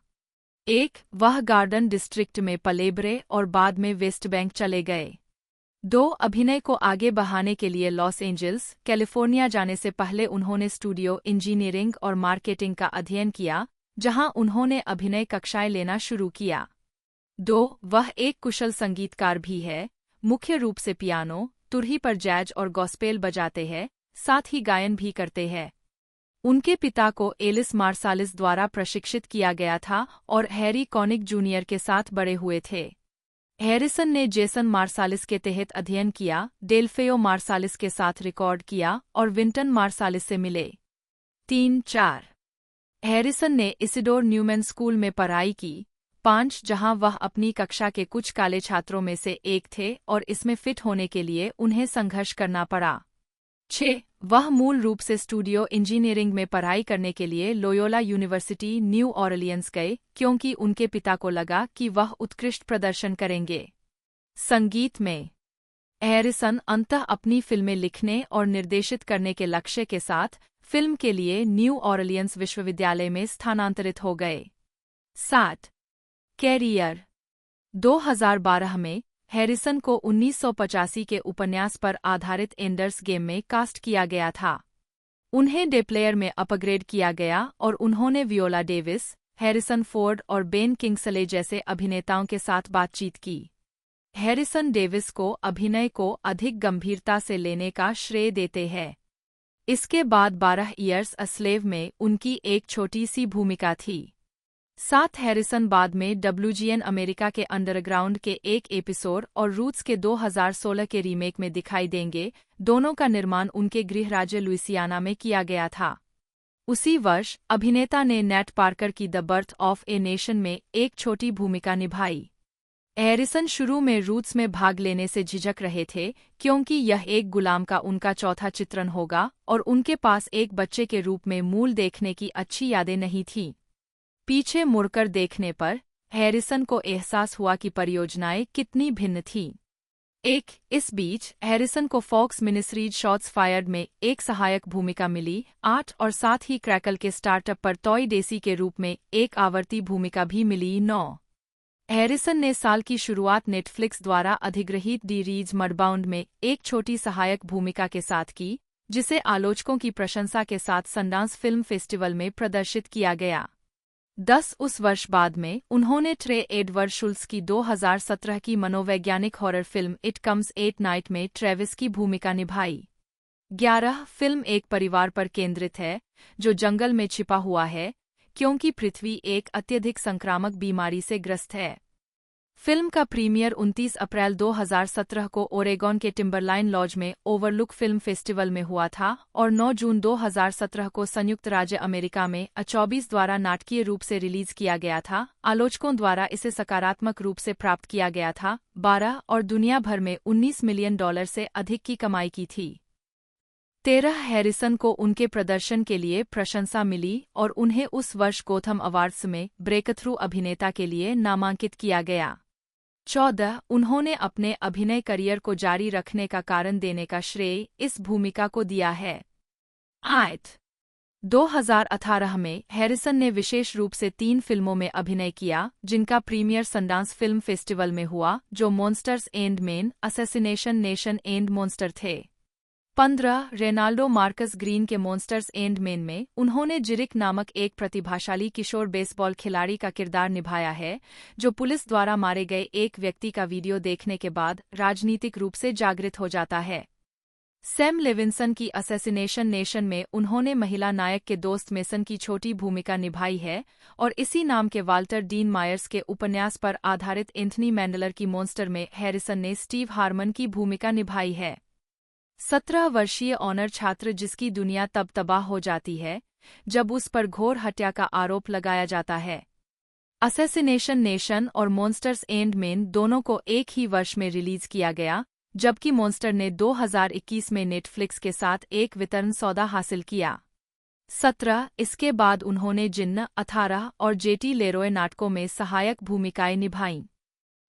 वह गार्डन डिस्ट्रिक्ट में पलेब्रे और बाद में वेस्ट बैंक चले गए। 2 अभिनय को आगे बढ़ाने के लिए लॉस एंजल्स, कैलिफोर्निया जाने से पहले उन्होंने स्टूडियो इंजीनियरिंग और मार्केटिंग का अध्ययन किया, जहां उन्होंने अभिनय कक्षाएं लेना शुरू किया। 2 वह एक कुशल संगीतकार भी है, मुख्य रूप से पियानो, तुरही पर जैज और गॉस्पेल बजाते हैं, साथ ही गायन भी करते हैं। उनके पिता को एलिस मार्सालिस द्वारा प्रशिक्षित किया गया था और हैरी कॉनिक जूनियर के साथ बड़े हुए थे। हैरिसन ने जेसन मार्सालिस के तहत अध्ययन किया, डेल्फेयो मार्सालिस के साथ रिकॉर्ड किया और विंटन मार्सालिस से मिले। 3-4 हैरिसन ने इसिडोर न्यूमैन स्कूल में पढ़ाई की। 5 जहां वह अपनी कक्षा के कुछ काले छात्रों में से एक थे और इसमें फिट होने के लिए उन्हें संघर्ष करना पड़ा। 6 वह मूल रूप से स्टूडियो इंजीनियरिंग में पढ़ाई करने के लिए लोयोला यूनिवर्सिटी न्यू ऑरलियंस गए, क्योंकि उनके पिता को लगा कि वह उत्कृष्ट प्रदर्शन करेंगे। संगीत में हैरिसन अंततः अपनी फिल्में लिखने और निर्देशित करने के लक्ष्य के साथ फिल्म के लिए न्यू ऑरलियंस विश्वविद्यालय में स्थानांतरित हो गए। 7 कैरियर। 2012 में हैरिसन को 1985 के उपन्यास पर आधारित एंडर्स गेम में कास्ट किया गया था। उन्हें डे प्लेयर में अपग्रेड किया गया और उन्होंने वियोला डेविस, हैरिसन फोर्ड और बेन किंग्सले जैसे अभिनेताओं के साथ बातचीत की। हैरिसन डेविस को अभिनय को अधिक गंभीरता से लेने का श्रेय देते हैं। इसके बाद 12 इयर्स अ स्लेव में उनकी एक छोटी सी भूमिका थी। साथ हैरिसन बाद में WGN अमेरिका के अंडरग्राउंड के एक एपिसोड और रूट्स के 2016 के रीमेक में दिखाई देंगे। दोनों का निर्माण उनके गृह राज्य लुइसियाना में किया गया था। उसी वर्ष अभिनेता ने नेट पार्कर की the birth of a nation में एक छोटी भूमिका निभाई। हैरिसन शुरू में रूट्स में भाग लेने से झिझक रहे थे क्योंकि यह एक गुलाम का उनका चौथा चित्रण होगा और उनके पास एक बच्चे के रूप में मूल देखने की अच्छी यादें नहीं थीं। पीछे मुड़कर देखने पर हैरिसन को एहसास हुआ कि परियोजनाएं कितनी भिन्न थीं। इस बीच हैरिसन को फॉक्स मिनिसीरीज शॉट्स फायर्ड में एक सहायक भूमिका मिली 8 और साथ ही क्रैकल के स्टार्टअप पर टॉय डेसी के रूप में एक आवर्ती भूमिका भी मिली 9। हैरिसन ने साल की शुरुआत नेटफ्लिक्स द्वारा अधिग्रहित डी रीज मडबाउंड में एक छोटी सहायक भूमिका के साथ की, जिसे आलोचकों की प्रशंसा के साथ सनडांस फिल्म फेस्टिवल में प्रदर्शित किया गया। 10 उस वर्ष बाद में उन्होंने ट्रे एडवर्ड शुल्स की 2017 की मनोवैज्ञानिक horror film it comes at night में ट्रेविस की भूमिका निभाई। 11 फिल्म एक परिवार पर केंद्रित है जो जंगल में छिपा हुआ है क्योंकि पृथ्वी एक अत्यधिक संक्रामक बीमारी से ग्रस्त है। फिल्म का प्रीमियर 29 अप्रैल 2017 को ओरेगॉन के टिम्बरलाइन लॉज में ओवरलुक फिल्म फेस्टिवल में हुआ था और 9 जून 2017 को संयुक्त राज्य अमेरिका में A24 द्वारा नाटकीय रूप से रिलीज किया गया था। आलोचकों द्वारा इसे सकारात्मक रूप से प्राप्त किया गया था। 12 और दुनिया भर में $19 मिलियन से अधिक की कमाई की थी। 13 हैरिसन को उनके प्रदर्शन के लिए प्रशंसा मिली और उन्हें उस वर्ष गोथम अवार्ड्स में ब्रेकथ्रू अभिनेता के लिए नामांकित किया गया। 14 उन्होंने अपने अभिनय करियर को जारी रखने का कारण देने का श्रेय इस भूमिका को दिया है। 2018 में हैरिसन ने विशेष रूप से 3 फिल्मों में अभिनय किया जिनका प्रीमियर सनडांस फिल्म फेस्टिवल में हुआ, जो monsters and main, assassination nation and monster थे। 15 रेनाल्डो मार्कस ग्रीन के मॉन्स्टर्स एंड मेन में उन्होंने जिरिक नामक एक प्रतिभाशाली किशोर बेसबॉल खिलाड़ी का किरदार निभाया है जो पुलिस द्वारा मारे गए एक व्यक्ति का वीडियो देखने के बाद राजनीतिक रूप से जागृत हो जाता है। सैम लेविंसन की असैसिनेशन नेशन में उन्होंने महिला नायक के दोस्त मेसन की छोटी भूमिका निभाई है और इसी नाम के वाल्टर डीन मायर्स के उपन्यास पर आधारित एंथनी मैंडलर की मॉन्स्टर में हैरिसन ने स्टीव हार्मन की भूमिका निभाई है। 17 वर्षीय ऑनर छात्र जिसकी दुनिया तब तबाह हो जाती है जब उस पर घोर हत्या का आरोप लगाया जाता है। असैसिनेशन नेशन और मॉन्स्टर्स एंड मेन दोनों को एक ही वर्ष में रिलीज किया गया, जबकि मॉन्स्टर ने 2021 में नेटफ्लिक्स के साथ एक वितरण सौदा हासिल किया। 17 इसके बाद उन्होंने जिन्न, 18 और जेटी लेरोय नाटकों में सहायक भूमिकाएं निभाईं।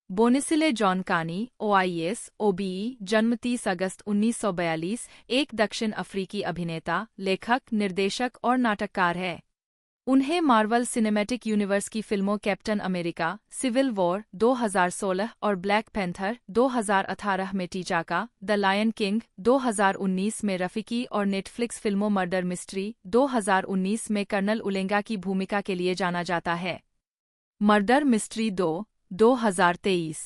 बोनिसिले जॉन कानी, OIS, OBE, जन्म 30 अगस्त 1942, एक दक्षिण अफ्रीकी अभिनेता, लेखक, निर्देशक और नाटककार है। उन्हें मार्वल सिनेमैटिक यूनिवर्स की फिल्मों कैप्टन अमेरिका, सिविल वॉर 2016 और ब्लैक पैंथर 2018 में टीचाका, द लायन किंग 2019 में रफीकी और नेटफ्लिक्स फिल्मों मर्डर मिस्ट्री 2019 में कर्नल उलेंगा की भूमिका के लिए जाना जाता है। Murder mystery 2023।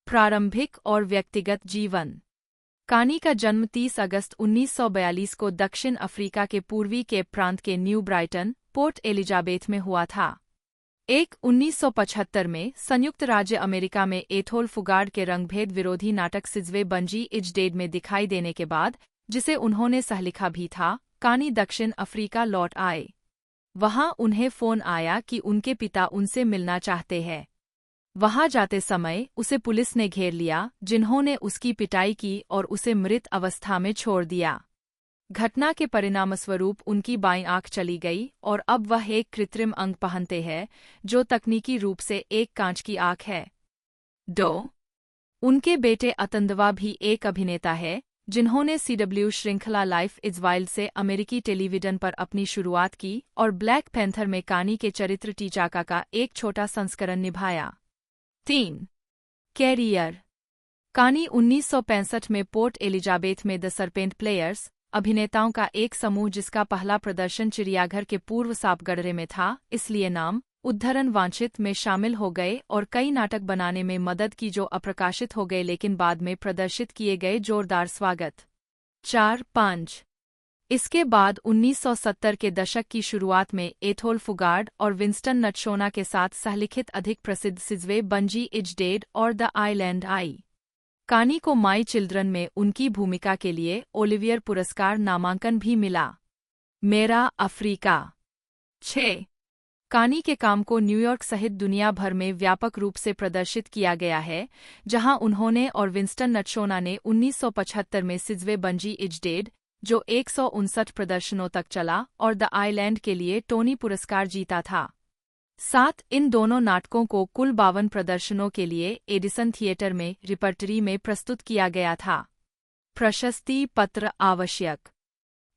प्रारंभिक और व्यक्तिगत जीवन। कानी का जन्म 30 अगस्त 1942 को दक्षिण अफ्रीका के पूर्वी केप प्रांत के न्यू ब्राइटन, पोर्ट एलिजाबेथ में हुआ था। 1975 में संयुक्त राज्य अमेरिका में एथोल फुगार्ड के रंगभेद विरोधी नाटक सिज्वे बंजी इज डेड में दिखाई देने के बाद, जिसे उन्होंने सहलिखा भी था, कानी दक्षिण अफ्रीका लौट आए। वहां उन्हें फोन आया कि उनके पिता उनसे मिलना चाहते हैं। वहां जाते समय उसे पुलिस ने घेर लिया, जिन्होंने उसकी पिटाई की और उसे मृत अवस्था में छोड़ दिया। घटना के परिणामस्वरूप उनकी बाईं आंख चली गई और अब वह एक कृत्रिम अंग पहनते हैं, जो तकनीकी रूप से एक कांच की आंख है। उनके बेटे अतंदवा भी एक अभिनेता है, जिन्होंने CW श्रृंखला लाइफ इज वाइल्ड से अमेरिकी टेलीविजन पर अपनी शुरुआत की और ब्लैक पैंथर में कानी के चरित्र टीचाका का एक छोटा संस्करण निभाया। 3 कैरियर। कानी 1965 में पोर्ट एलिजाबेथ में द सरपेंट प्लेयर्स, अभिनेताओं का एक समूह जिसका पहला प्रदर्शन चिड़ियाघर के पूर्व सापगढ़े में था, इसलिए नाम उद्धरण वांछित में शामिल हो गए और कई नाटक बनाने में मदद की जो अप्रकाशित हो गए लेकिन बाद में प्रदर्शित किए गए। जोरदार स्वागत। 4-5 इसके बाद 1970 के दशक की शुरुआत में एथोल फुगार्ड और विंस्टन नटशोना के साथ सहलिखित अधिक प्रसिद्ध सिज़वे बंजी इज डेड और द आइलैंड आई। कानी को माई चिल्ड्रन में उनकी भूमिका के लिए ओलिवियर पुरस्कार नामांकन भी मिला। मेरा अफ्रीका 6। कानी के काम को न्यूयॉर्क सहित दुनिया भर में व्यापक रूप से प्रदर्शित किया गया है, जहां उन्होंने और विंस्टन नटशोना ने 1975 में सिज़वे बंजी इज डेड, जो 159 प्रदर्शनों तक चला, और द आइलैंड के लिए टोनी पुरस्कार जीता था। साथ इन दोनों नाटकों को कुल 52 प्रदर्शनों के लिए एडिसन थिएटर में रिपर्टरी में प्रस्तुत किया गया था। प्रशस्ति पत्र आवश्यक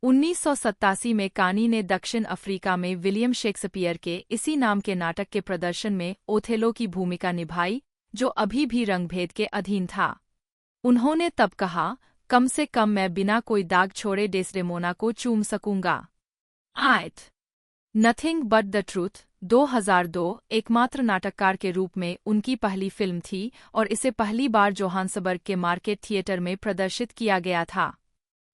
1987 में कानी ने दक्षिण अफ्रीका में विलियम शेक्सपियर के इसी नाम के नाटक के प्रदर्शन में ओथेलो की भूमिका निभाई, जो अभी भी रंगभेद के अधीन था। उन्होंने तब कहा, कम से कम मैं बिना कोई दाग छोड़े डेस्डेमोना को चूम सकूंगा। आयत नथिंग बट द ट्रूथ 2002 एकमात्र नाटककार के रूप में उनकी पहली फिल्म थी और इसे पहली बार जोहान्सबर्ग के मार्केट थिएटर में प्रदर्शित किया गया था।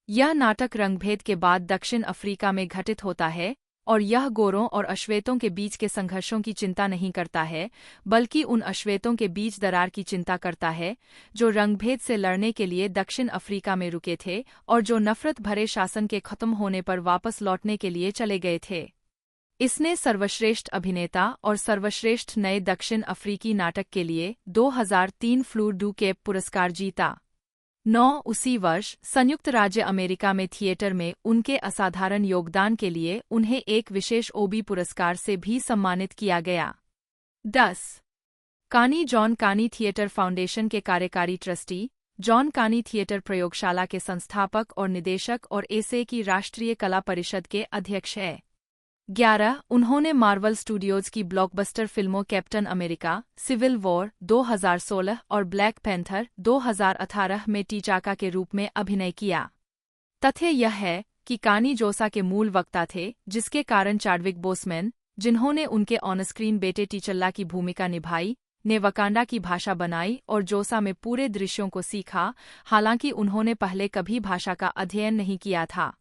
यह नाटक रंगभेद के बाद दक्षिण अफ्रीका में घटित होता है और यह गोरों और अश्वेतों के बीच के संघर्षों की चिंता नहीं करता है, बल्कि उन अश्वेतों के बीच दरार की चिंता करता है जो रंगभेद से लड़ने के लिए दक्षिण अफ्रीका में रुके थे और जो नफरत भरे शासन के खत्म होने पर वापस लौटने के लिए चले गए थे। इसने सर्वश्रेष्ठ अभिनेता और सर्वश्रेष्ठ नए दक्षिण अफ्रीकी नाटक के लिए 2003 फ्लूर डू केप पुरस्कार जीता। 9 उसी वर्ष संयुक्त राज्य अमेरिका में थिएटर में उनके असाधारण योगदान के लिए उन्हें एक विशेष ओबी पुरस्कार से भी सम्मानित किया गया। 10 कानी जॉन कानी थिएटर फाउंडेशन के कार्यकारी ट्रस्टी, जॉन कानी थिएटर प्रयोगशाला के संस्थापक और निदेशक और एसे की राष्ट्रीय कला परिषद के अध्यक्ष हैं। 11 उन्होंने मार्वल स्टूडियोज की ब्लॉकबस्टर फिल्मों कैप्टन अमेरिका, सिविल वॉर 2016 और ब्लैक पैंथर 2018 में टीचाका के रूप में अभिनय किया। तथ्य यह है कि कानी जोसा के मूल वक्ता थे, जिसके कारण चाडविक बोसमैन, जिन्होंने उनके ऑनस्क्रीन बेटे टीचल्ला की भूमिका निभाई, ने वकांडा की भाषा बनाई और जोसा में पूरे दृश्यों को सीखा, हालांकि उन्होंने पहले कभी भाषा का अध्ययन नहीं किया था।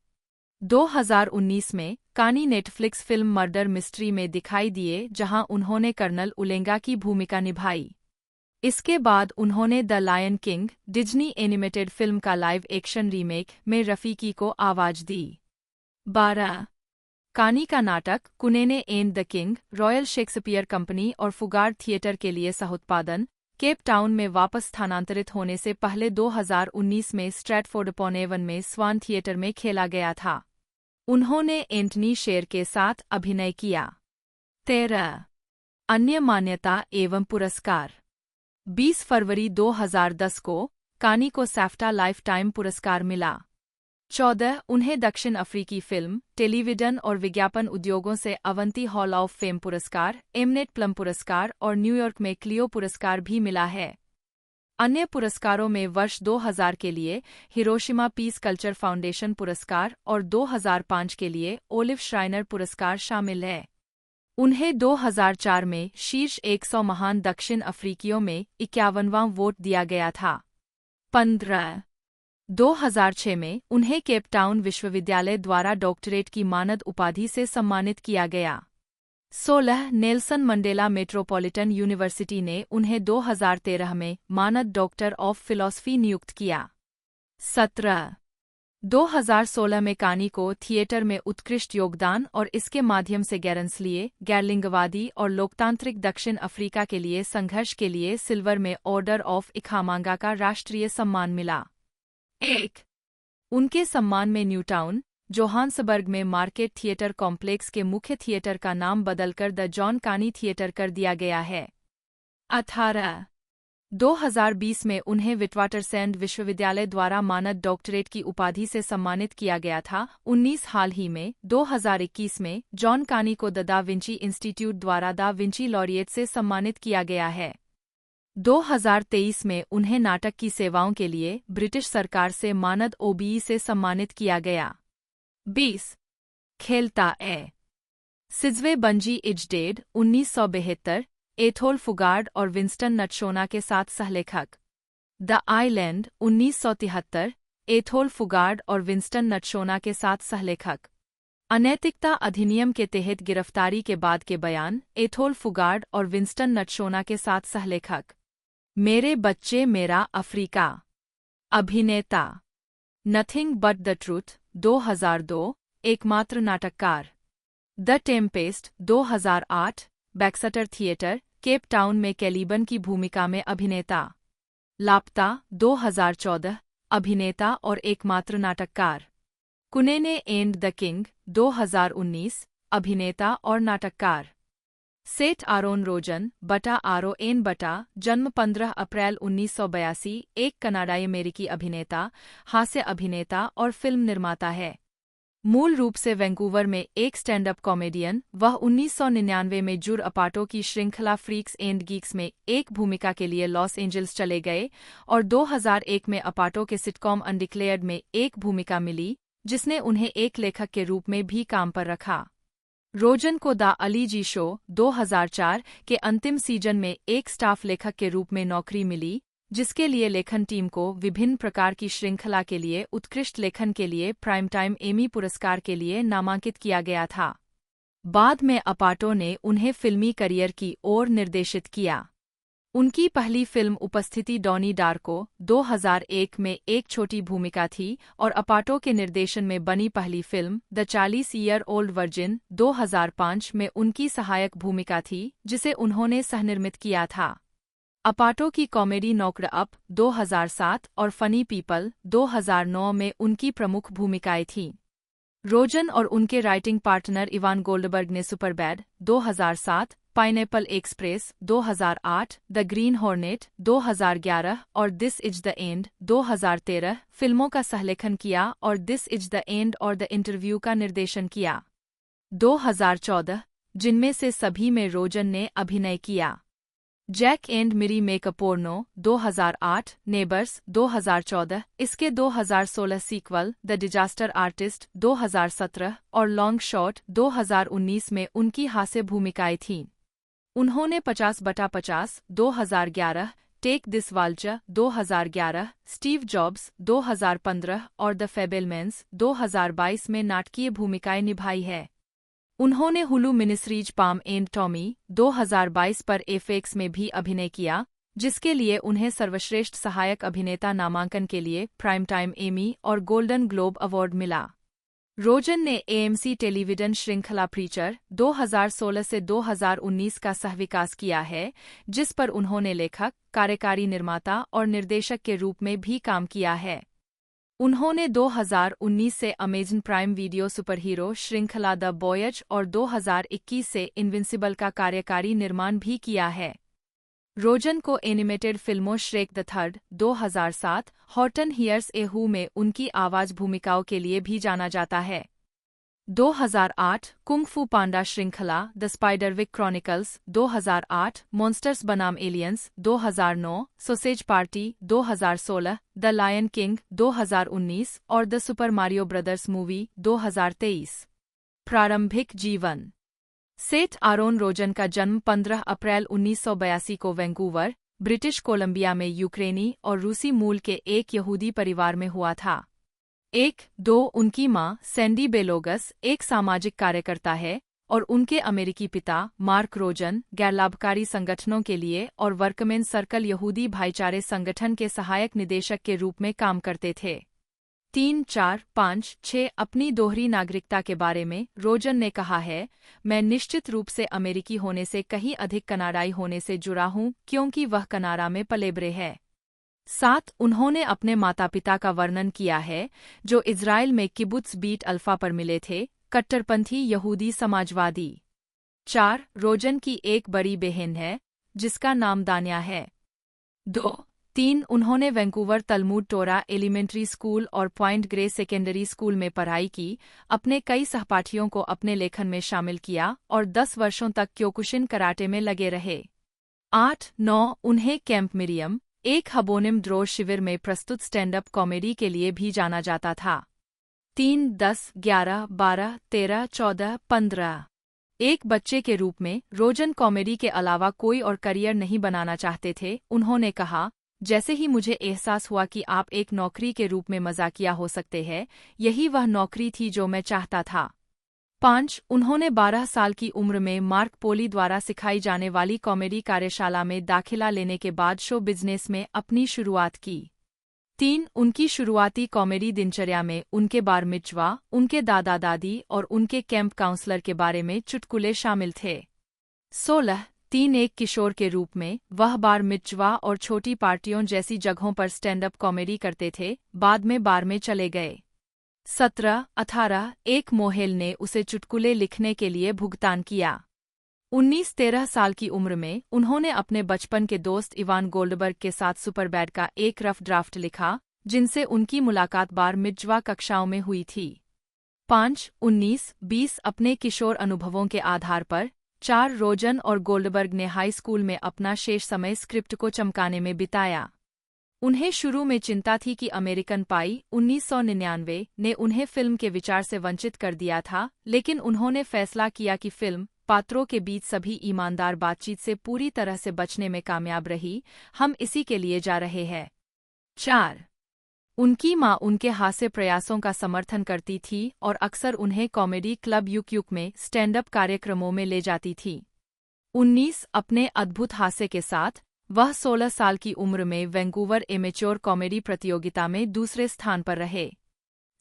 2019 में कानी नेटफ्लिक्स फिल्म मर्डर मिस्ट्री में दिखाई दिए, जहां उन्होंने कर्नल उलेंगा की भूमिका निभाई। इसके बाद उन्होंने the lion king Disney animated film का लाइव एक्शन रीमेक में रफीकी को आवाज दी। 12 कानी का नाटक Kunene and the King Royal Shakespeare Company और फुगार्ड थिएटर के लिए सहोत्पादन केप टाउन में वापस स्थानांतरित होने से पहले 2019 में स्ट्रैटफोर्ड-अपॉन-एवन में स्वान थिएटर में खेला गया था। उन्होंने एंटनी शेर के साथ अभिनय किया। 13 अन्य मान्यता एवं पुरस्कार 20 फरवरी 2010 को कानी को सैफ्टा लाइफ टाइम पुरस्कार मिला। 14 उन्हें दक्षिण अफ्रीकी फिल्म, टेलीविजन और विज्ञापन उद्योगों से अवंती हॉल ऑफ फेम पुरस्कार, एमनेट प्लम पुरस्कार और न्यूयॉर्क में क्लियो पुरस्कार भी मिला है। अन्य पुरस्कारों में वर्ष 2000 के लिए हिरोशिमा पीस कल्चर फाउंडेशन पुरस्कार और 2005 के लिए ओलिव श्राइनर पुरस्कार शामिल है। उन्हें 2004 में शीर्ष 100 महान दक्षिण अफ्रीकियों में 51वां वोट दिया गया था। 15 2006 में उन्हें केप टाउन विश्वविद्यालय द्वारा डॉक्टरेट की मानद उपाधि से सम्मानित किया गया। 16 नेल्सन मंडेला मेट्रोपॉलिटन यूनिवर्सिटी ने उन्हें 2013 में मानद डॉक्टर ऑफ फिलॉसफी नियुक्त किया। 17 2016 में कानी को थिएटर में उत्कृष्ट योगदान और इसके माध्यम से गैरंसलिए गैरलिंगवादी और लोकतांत्रिक दक्षिण अफ्रीका के लिए संघर्ष के लिए सिल्वर में ऑर्डर ऑफ इखामांगा का राष्ट्रीय सम्मान मिला। 1 उनके सम्मान में न्यूटाउन, जोहान्सबर्ग में मार्केट थिएटर कॉम्प्लेक्स के मुख्य थिएटर का नाम बदलकर द जॉन कानी थिएटर कर दिया गया है। 18 2020 में उन्हें विटवाटरसैंड विश्वविद्यालय द्वारा मानद डॉक्टरेट की उपाधि से सम्मानित किया गया था। 19 हाल ही में 2021 में जॉन कानी को द दा विंची इंस्टीट्यूट द्वारा दा विंची लॉरिएट से सम्मानित किया गया है। 2023 में उन्हें नाटक की सेवाओं के लिए ब्रिटिश सरकार से मानद ओबीई से सम्मानित किया गया। 20 खेलता ए सिज़वे बंजी इज डेड 1972 एथोल फुगार्ड और विंस्टन नटशोना के साथ सहलेखक। द आइलैंड 1973 एथोल फुगार्ड और विंस्टन नटशोना के साथ सहलेखक। अनैतिकता अधिनियम के तहत गिरफ्तारी के बाद के बयान, एथोल फुगार्ड और विंस्टन नटशोना के साथ सहलेखक। मेरे बच्चे मेरा अफ्रीका। अभिनेता नथिंग बट द ट्रूथ 2002, एकमात्र नाटककार। The Tempest 2008, Baxter theatre, Cape Town में कैलिबन की भूमिका में अभिनेता। लापता 2014, अभिनेता और एकमात्र नाटककार। कुनेने एंड द किंग 2019, अभिनेता और नाटककार। सेठ आरोन रोजन बटा आरो एन बटा, जन्म 15 अप्रैल 1982, एक कनाडाई अमेरिकी अभिनेता, हास्य अभिनेता और फिल्म निर्माता है। मूल रूप से वैंकूवर में एक स्टैंड अप कॉमेडियन, वह 1999 में जुर अपाटो की श्रृंखला फ्रीक्स एंड गीक्स में एक भूमिका के लिए लॉस एंजल्स चले गए और 2001 में अपाटो के सिटकॉम अनडिक्लेयर्ड में एक भूमिका मिली, जिसने उन्हें एक लेखक के रूप में भी काम पर रखा। रोजन को द अली जी शो 2004 के अंतिम सीजन में एक स्टाफ लेखक के रूप में नौकरी मिली, जिसके लिए लेखन टीम को विभिन्न प्रकार की श्रृंखला के लिए उत्कृष्ट लेखन के लिए प्राइम टाइम एमी पुरस्कार के लिए नामांकित किया गया था। बाद में अपाटो ने उन्हें फिल्मी करियर की ओर निर्देशित किया। उनकी पहली फिल्म उपस्थिति डॉनी डार्को 2001 में एक छोटी भूमिका थी और अपाटो के निर्देशन में बनी पहली फिल्म द 40-ईयर-ओल्ड वर्जिन 2005 में उनकी सहायक भूमिका थी, जिसे उन्होंने सहनिर्मित किया था। अपाटो की कॉमेडी नॉक्ड अप 2007 और फनी पीपल 2009 में उनकी प्रमुख भूमिकाएं थीं। रोजन और उनके राइटिंग पार्टनर इवान गोल्डबर्ग ने सुपरबैड 2007, pineapple express 2008, the green hornet 2011 और दिस इज द एंड 2013 फिल्मों का सहलेखन किया और दिस इज द एंड और द इंटरव्यू का निर्देशन किया। 2014, जिनमें से सभी में रोजन ने अभिनय किया। Jack and Miri make a porno 2008, neighbours 2014, इसके 2016 सीक्वल द डिजास्टर आर्टिस्ट 2017 और लॉन्ग शॉट 2019 में उनकी हास्य भूमिकाएं थीं। उन्होंने 50/50 2011, टेक दिस वाल्चर 2011, स्टीव जॉब्स 2015 और द फेबलमैन्स 2022 में नाटकीय भूमिकाएं निभाई है। उन्होंने हुलू मिनिसीरीज पाम एंड टॉमी 2022 पर एफएक्स में भी अभिनय किया, जिसके लिए उन्हें सर्वश्रेष्ठ सहायक अभिनेता नामांकन के लिए प्राइम टाइम एमी और गोल्डन ग्लोब अवार्ड मिला। रोजन ने एएमसी टेलीविजन श्रृंखला प्रीचर 2016 से 2019 का सहविकास किया है, जिस पर उन्होंने लेखक, कार्यकारी निर्माता और निर्देशक के रूप में भी काम किया है। उन्होंने 2019 से अमेज़न प्राइम वीडियो सुपरहीरो श्रृंखला द बॉयज और 2021 से इनविंसिबल का कार्यकारी निर्माण भी किया है। रोजन को एनिमेटेड फिल्मों Shrek the third 2007, Horton hears a who में उनकी आवाज भूमिकाओं के लिए भी जाना जाता है। 2008 कुंग फू पांडा श्रृंखला द स्पाइडरविक क्रॉनिकल्स 2008, मॉन्स्टर्स बनाम aliens 2009, sausage party 2016, the lion King 2019 और the Super Mario brothers movie 2023। प्रारंभिक जीवन। सेठ आरोन रोजन का जन्म 15 अप्रैल 1982 को वैंकूवर, ब्रिटिश कोलंबिया में यूक्रेनी और रूसी मूल के एक यहूदी परिवार में हुआ था। 1-2 उनकी मां सैंडी बेलोगस एक सामाजिक कार्यकर्ता है और उनके अमेरिकी पिता मार्क रोजन गैरलाभकारी संगठनों के लिए और वर्कमेन सर्कल यहूदी भाईचारे संगठन के सहायक निदेशक के रूप में काम करते थे। 3, 4, 5, 6 अपनी दोहरी नागरिकता के बारे में रोजन ने कहा है, मैं निश्चित रूप से अमेरिकी होने से कहीं अधिक कनाडाई होने से जुड़ा हूं क्योंकि वह कनाडा में पलेबरे है। 7 उन्होंने अपने माता पिता का वर्णन किया है, जो इज़राइल में किबुत्स बीट अल्फा पर मिले थे, कट्टरपंथी यहूदी समाजवादी। 4 रोजन की एक बड़ी बहन है, जिसका नाम दान्या है। 2-3 उन्होंने वैंकूवर तलमूड टोरा एलिमेंट्री स्कूल और पॉइंट ग्रे सेकेंडरी स्कूल में पढ़ाई की, अपने कई सहपाठियों को अपने लेखन में शामिल किया और 10 वर्षों तक क्योकुशिन कराटे में लगे रहे। 8-9 उन्हें कैंप मिरियम, एक हबोनिम द्रोह शिविर में प्रस्तुत स्टैंड अप कॉमेडी के लिए भी जाना जाता था। 3, 10, 11, 12, 13, 14, 15 एक बच्चे के रूप में रोजन कॉमेडी के अलावा कोई और करियर नहीं बनाना चाहते थे। उन्होंने कहा, जैसे ही मुझे एहसास हुआ कि आप एक नौकरी के रूप में मजाकिया हो सकते हैं, यही वह नौकरी थी जो मैं चाहता था। 5. उन्होंने 12 साल की उम्र में मार्क पोली द्वारा सिखाई जाने वाली कॉमेडी कार्यशाला में दाखिला लेने के बाद शो बिजनेस में अपनी शुरुआत की। 3. उनकी शुरुआती कॉमेडी दिनचर्या में उनके बार मिचवा, उनके दादा दादी और उनके कैंप काउंसलर के बारे में चुटकुले शामिल थे। 16. 3. एक किशोर के रूप में वह बार मिचवा और छोटी पार्टियों जैसी जगहों पर स्टैंड अप कॉमेडी करते थे, बाद में बार में चले गए। 17. 18. एक मोहेल ने उसे चुटकुले लिखने के लिए भुगतान किया। 19. 13 साल की उम्र में उन्होंने अपने बचपन के दोस्त इवान गोल्डबर्ग के साथ सुपरबैड का एक रफ ड्राफ्ट लिखा, जिनसे उनकी मुलाकात बार मिचवा कक्षाओं में हुई थी। 5. 19. 20 अपने किशोर अनुभवों के आधार पर 4. रोजन और गोल्डबर्ग ने हाई स्कूल में अपना शेष समय स्क्रिप्ट को चमकाने में बिताया। उन्हें शुरू में चिंता थी कि अमेरिकन पाई 1999 ने उन्हें फिल्म के विचार से वंचित कर दिया था, लेकिन उन्होंने फैसला किया कि फिल्म पात्रों के बीच सभी ईमानदार बातचीत से पूरी तरह से बचने में कामयाब रही। हम इसी के लिए जा रहे हैं। 4. उनकी मां उनके हास्य प्रयासों का समर्थन करती थी और अक्सर उन्हें कॉमेडी क्लब युक में स्टैंड अप कार्यक्रमों में ले जाती थी। 19. अपने अद्भुत हास्य के साथ वह 16 साल की उम्र में वैंकूवर एमेच्योर कॉमेडी प्रतियोगिता में दूसरे स्थान पर रहे।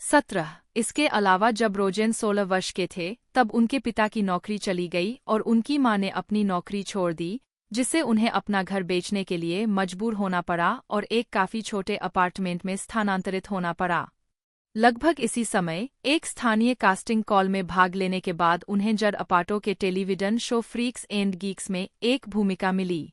17. इसके अलावा जब रोजेन 16 वर्ष के थे, तब उनके पिता की नौकरी चली गई और उनकी मां ने अपनी नौकरी छोड़ दी, जिससे उन्हें अपना घर बेचने के लिए मजबूर होना पड़ा और एक काफी छोटे अपार्टमेंट में स्थानांतरित होना पड़ा। लगभग इसी समय एक स्थानीय कास्टिंग कॉल में भाग लेने के बाद उन्हें जड अपाटो के television show freaks and Geeks में एक भूमिका मिली।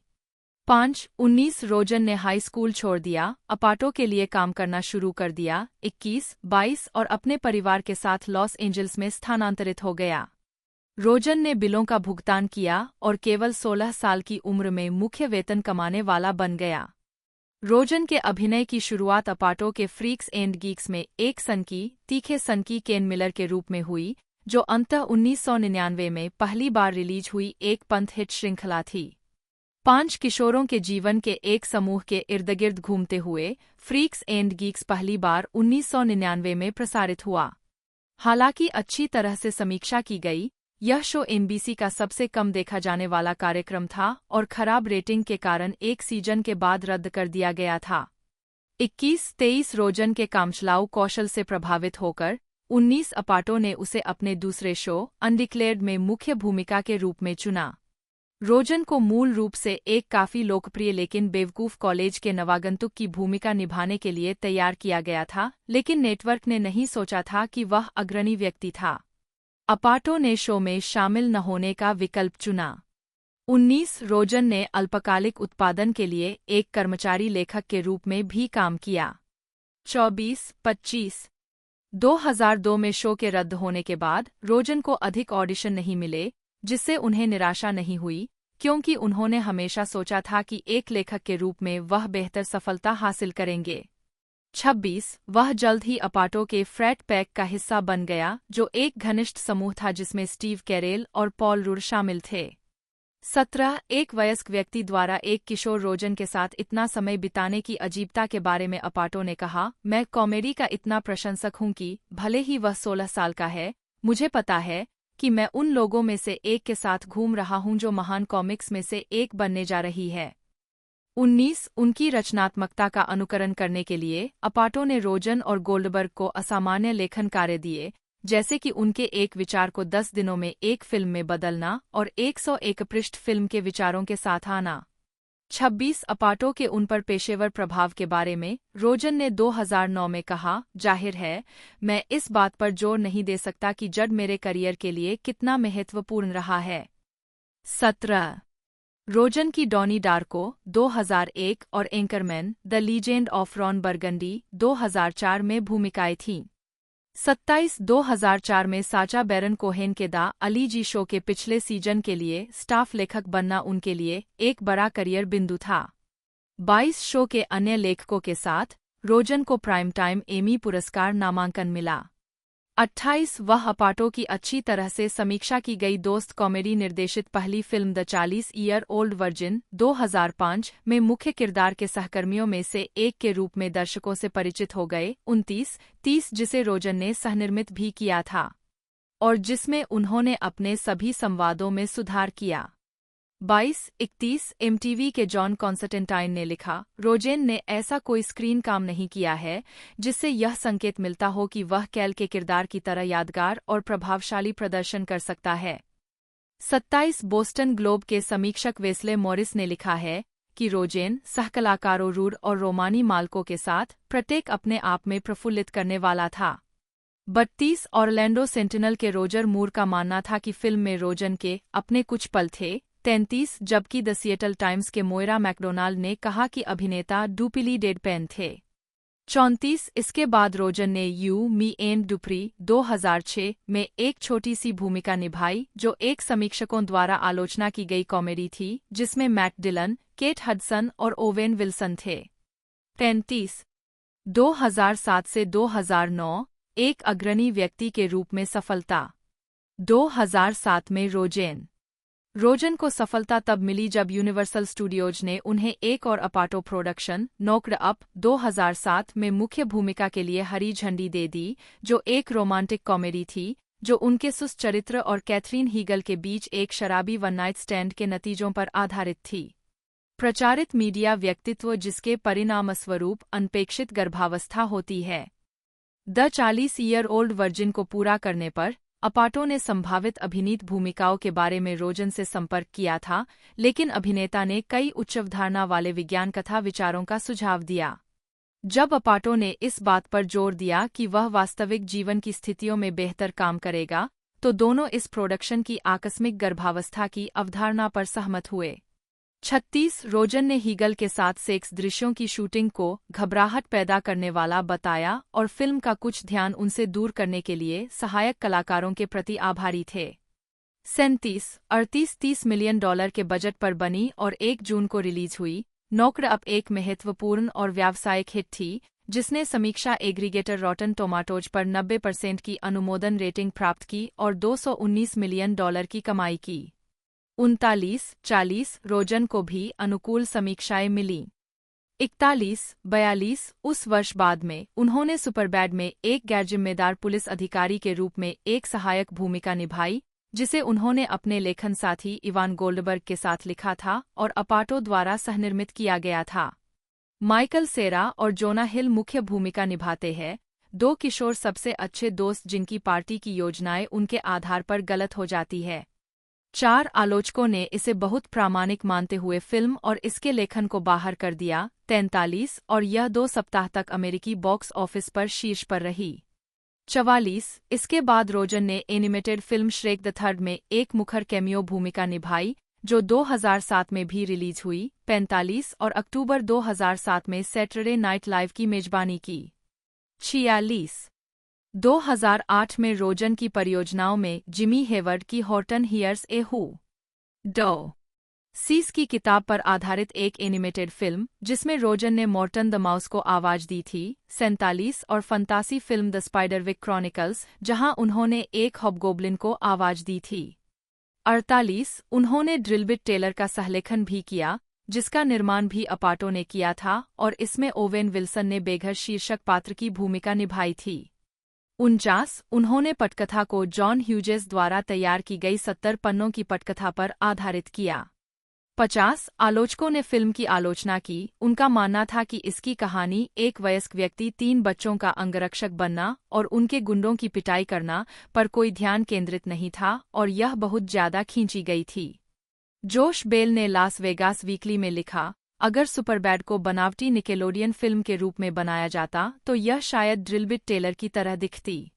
5. 19 रोजन ने हाई स्कूल छोड़ दिया, अपाटो के लिए काम करना शुरू कर दिया। 21, 22 और अपने परिवार के साथ लॉस एंजल्स में स्थानांतरित हो गया। रोजन ने बिलों का भुगतान किया और केवल 16 साल की उम्र में मुख्य वेतन कमाने वाला बन गया। रोजन के अभिनय की शुरुआत अपाटो के फ्रीक्स एंड गीक्स में एक तीखे सनकी केन मिलर के रूप में हुई, जो अंततः 1999 में पहली बार रिलीज हुई एक पंथ हिट श्रृंखला थी। 5 किशोरों के जीवन के एक समूह के इर्दगिर्द घूमते हुए फ्रीक्स एंड गीक्स पहली बार 1999 में प्रसारित हुआ। हालांकि अच्छी तरह से समीक्षा की गई, यह शो एनबीसी का सबसे कम देखा जाने वाला कार्यक्रम था और खराब रेटिंग के कारण एक सीजन के बाद रद्द कर दिया गया था। 21-23 रोजन के कामचलाऊ कौशल से प्रभावित होकर 19 अपाटो ने उसे अपने दूसरे शो अनडिक्लेयर्ड में मुख्य भूमिका के रूप में चुना। रोजन को मूल रूप से एक काफी लोकप्रिय लेकिन बेवकूफ कॉलेज के नवागंतुक की भूमिका निभाने के लिए तैयार किया गया था, लेकिन नेटवर्क ने नहीं सोचा था कि वह अग्रणी व्यक्ति था। अपाटो ने शो में शामिल न होने का विकल्प चुना। 19 रोजन ने अल्पकालिक उत्पादन के लिए एक कर्मचारी लेखक के रूप में भी काम किया। 24-25 2002 में शो के रद्द होने के बाद रोजन को अधिक ऑडिशन नहीं मिले, जिससे उन्हें निराशा नहीं हुई, क्योंकि उन्होंने हमेशा सोचा था कि एक लेखक के रूप में वह बेहतर सफलता हासिल करेंगे। 26 वह जल्द ही अपाटो के फ्रैट पैक का हिस्सा बन गया, जो एक घनिष्ठ समूह था जिसमें स्टीव कैरेल और पॉल रूड शामिल थे। 17 एक वयस्क व्यक्ति द्वारा एक किशोर रोजन के साथ इतना समय बिताने की अजीबता के बारे में अपाटो ने कहा, मैं कॉमेडी का इतना प्रशंसक हूं कि भले ही वह 16 साल का है, मुझे पता है कि मैं उन लोगों में से एक के साथ घूम रहा हूं जो महान कॉमिक्स में से एक बनने जा रही है। 19 उनकी रचनात्मकता का अनुकरण करने के लिए अपाटो ने रोजन और गोल्डबर्ग को असामान्य लेखन कार्य दिए, जैसे कि उनके एक विचार को 10 दिनों में एक फिल्म में बदलना और 101 पृष्ठ फिल्म के विचारों के साथ आना। 26 अपाटो के उन पर पेशेवर प्रभाव के बारे में रोजन ने 2009 में कहा, जाहिर है, मैं इस बात पर जोर नहीं दे सकता कि जड मेरे करियर के लिए कितना महत्वपूर्ण रहा है। 17 रोजन की डॉनी डार्को 2001 और Anchorman the legend of Ron Burgundy 2004 में भूमिकाएं थीं। 27 2004 में साचा बैरन कोहेन के दा अली जी शो के पिछले सीजन के लिए स्टाफ लेखक बनना उनके लिए एक बड़ा करियर बिंदु था। 22 शो के अन्य लेखकों के साथ रोजन को प्राइम टाइम एमी पुरस्कार नामांकन मिला। 28 वह अपाटो की अच्छी तरह से समीक्षा की गई दोस्त कॉमेडी निर्देशित पहली फिल्म द 40-ईयर-ओल्ड वर्जिन 2005 में मुख्य किरदार के सहकर्मियों में से एक के रूप में दर्शकों से परिचित हो गए। 29-30 जिसे रोजन ने सहनिर्मित भी किया था और जिसमें उन्होंने अपने सभी संवादों में सुधार किया। 22-31 एमटीवी के जॉन कॉन्स्टेंटाइन ने लिखा, रोजेन ने ऐसा कोई स्क्रीन काम नहीं किया है जिससे यह संकेत मिलता हो कि वह कैल के किरदार की तरह यादगार और प्रभावशाली प्रदर्शन कर सकता है। 27 बोस्टन ग्लोब के समीक्षक वेस्ले मॉरिस ने लिखा है कि रोजेन सहकलाकारों रूड और रोमानी माल्को के साथ प्रत्येक अपने आप में प्रफुल्लित करने वाला था। 32 ऑरलैंडो सेंटिनल के रोजर मूर का मानना था कि फिल्म में रोजन के अपने कुछ पल थे। 33 जबकि द सिएटल टाइम्स के मोइरा मैकडोनाल्ड ने कहा कि अभिनेता डुपिली डेडपैन थे। 34 इसके बाद रोजन ने यू मी एंड डुप्री 2006 में एक छोटी सी भूमिका निभाई जो एक समीक्षकों द्वारा आलोचना की गई कॉमेडी थी जिसमें मैट डिलन, केट हडसन और ओवेन विल्सन थे। 35 2007 से 2009 एक अग्रणी व्यक्ति के रूप में सफलता। 2007 में रोजन को सफलता तब मिली जब यूनिवर्सल स्टूडियोज ने उन्हें एक और अपाटो प्रोडक्शन नोक्ड अप 2007 में मुख्य भूमिका के लिए हरी झंडी दे दी, जो एक रोमांटिक कॉमेडी थी जो उनके सुस्त चरित्र और कैथरीन हीगल के बीच एक शराबी वन नाइट स्टैंड के नतीजों पर आधारित थी। प्रचारित मीडिया व्यक्तित्व जिसके परिणामस्वरूप अनपेक्षित गर्भावस्था होती है। द 40-ईयर-ओल्ड वर्जिन को पूरा करने पर अपाटो ने संभावित अभिनीत भूमिकाओं के बारे में रोजन से संपर्क किया था, लेकिन अभिनेता ने कई उच्च अवधारणा वाले विज्ञान कथा विचारों का सुझाव दिया। जब अपाटो ने इस बात पर जोर दिया कि वह वास्तविक जीवन की स्थितियों में बेहतर काम करेगा, तो दोनों इस प्रोडक्शन की आकस्मिक गर्भावस्था की अवधारणा पर सहमत हुए। 36 रोजन ने हीगल के साथ सेक्स दृश्यों की शूटिंग को घबराहट पैदा करने वाला बताया और फिल्म का कुछ ध्यान उनसे दूर करने के लिए सहायक कलाकारों के प्रति आभारी थे। 37 $30 मिलियन के बजट पर बनी और 1 जून को रिलीज हुई। नोक्ड अप एक महत्वपूर्ण और व्यावसायिक हिट थी जिसने समीक्षा एग्रीगेटर रॉटन टोमाटोज पर 90% की अनुमोदन रेटिंग प्राप्त की और $219 मिलियन की कमाई की। 39-40 रोजन को भी अनुकूल समीक्षाएं मिलीं। 41-42 उस वर्ष बाद में उन्होंने सुपरबैड में एक गैरजिम्मेदार पुलिस अधिकारी के रूप में एक सहायक भूमिका निभाई जिसे उन्होंने अपने लेखन साथी इवान गोल्डबर्ग के साथ लिखा था और अपाटो द्वारा सहनिर्मित किया गया था। माइकल सेरा और जोना हिल मुख्य भूमिका निभाते हैं, 2 किशोर सबसे अच्छे दोस्त जिनकी पार्टी की योजनाएं उनके आधार पर गलत हो जाती है। 4 आलोचकों ने इसे बहुत प्रामाणिक मानते हुए फिल्म और इसके लेखन को बाहर कर दिया। 43 और यह 2 सप्ताह तक अमेरिकी बॉक्स ऑफिस पर शीर्ष पर रही। 44 इसके बाद रोजन ने animated film Shrek the third में एक मुखर कैमियो भूमिका निभाई जो 2007 में भी रिलीज हुई। 45 और अक्टूबर 2007 में सैटरडे नाइट लाइव की मेजबानी की। 46 2008 में रोजन की परियोजनाओं में जिमी हेवर्ड की हॉर्टन हियर्स ए हू डॉ सीस की किताब पर आधारित एक एनिमेटेड फिल्म जिसमें रोजन ने मॉर्टन द माउस को आवाज दी थी। 47 और फंतासी फिल्म द स्पाइडरविक क्रॉनिकल्स जहां उन्होंने एक हॉबगोब्लिन को आवाज दी थी। 48 उन्होंने ड्रिलबिट टेलर का सहलेखन भी किया जिसका निर्माण भी अपाटो ने किया था और इसमें ओवेन विल्सन ने बेघर शीर्षक पात्र की भूमिका निभाई थी। 49 उन्होंने पटकथा को जॉन ह्यूजेस द्वारा तैयार की गई 70 पन्नों की पटकथा पर आधारित किया। 50 आलोचकों ने फिल्म की आलोचना की। उनका मानना था कि इसकी कहानी एक वयस्क व्यक्ति 3 बच्चों का अंगरक्षक बनना और उनके गुंडों की पिटाई करना पर कोई ध्यान केंद्रित नहीं था और यह बहुत ज्यादा खींची गई थी। जोश बेल ने लास वेगास वीकली में लिखा, अगर सुपरबैड को बनावटी निकेलोडियन फिल्म के रूप में बनाया जाता तो यह शायद ड्रिलबिट टेलर की तरह दिखती।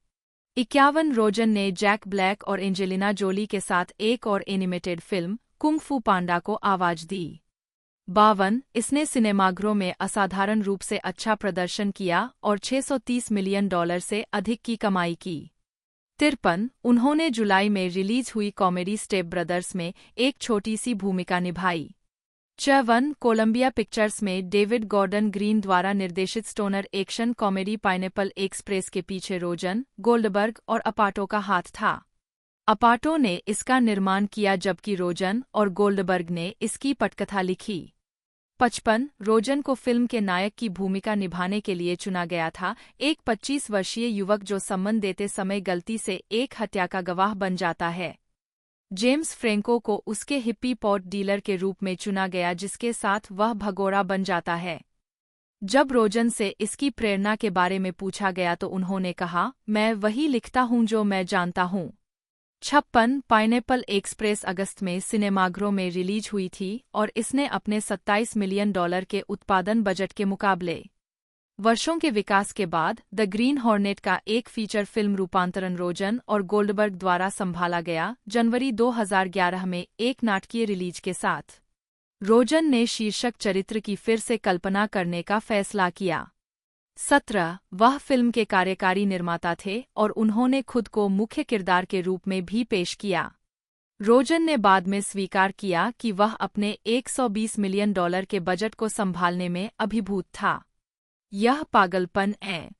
51 रोजन ने जैक ब्लैक और एंजेलिना जोली के साथ एक और एनिमेटेड फिल्म कुंग फू पांडा को आवाज दी। 52 इसने सिनेमाघरों में असाधारण रूप से अच्छा प्रदर्शन किया और $630 मिलियन से अधिक की कमाई की। 53 उन्होंने जुलाई में रिलीज हुई कॉमेडी स्टेप ब्रदर्स में एक छोटी सी भूमिका निभाई। च1 कोलंबिया पिक्चर्स में डेविड गॉर्डन ग्रीन द्वारा निर्देशित stoner action comedy pineapple express के पीछे रोजन, गोल्डबर्ग और अपाटो का हाथ था। अपाटो ने इसका निर्माण किया जबकि रोजन और गोल्डबर्ग ने इसकी पटकथा लिखी। 55 रोजन को फिल्म के नायक की भूमिका निभाने के लिए चुना गया था, एक 25 वर्षीय युवक जो सम्मन देते समय गलती से एक हत्या का गवाह बन जाता है। जेम्स फ्रेंको को उसके हिप्पी पॉट डीलर के रूप में चुना गया जिसके साथ वह भगोड़ा बन जाता है। जब रोजन से इसकी प्रेरणा के बारे में पूछा गया तो उन्होंने कहा, मैं वही लिखता हूं जो मैं जानता हूं। 56 पाइनएप्पल एक्सप्रेस अगस्त में सिनेमाघरों में रिलीज हुई थी और इसने अपने $27 मिलियन के उत्पादन बजट के मुकाबले वर्षों के विकास के बाद द ग्रीन हॉर्नेट का एक फीचर फिल्म रूपांतरण रोजन और गोल्डबर्ग द्वारा संभाला गया। जनवरी 2011 में एक नाटकीय रिलीज के साथ रोजन ने शीर्षक चरित्र की फिर से कल्पना करने का फैसला किया। 17 वह फिल्म के कार्यकारी निर्माता थे और उन्होंने खुद को मुख्य किरदार के रूप में भी पेश किया। रोजन ने बाद में स्वीकार किया कि वह अपने $120 मिलियन के बजट को संभालने में अभिभूत था। यह पागलपन है,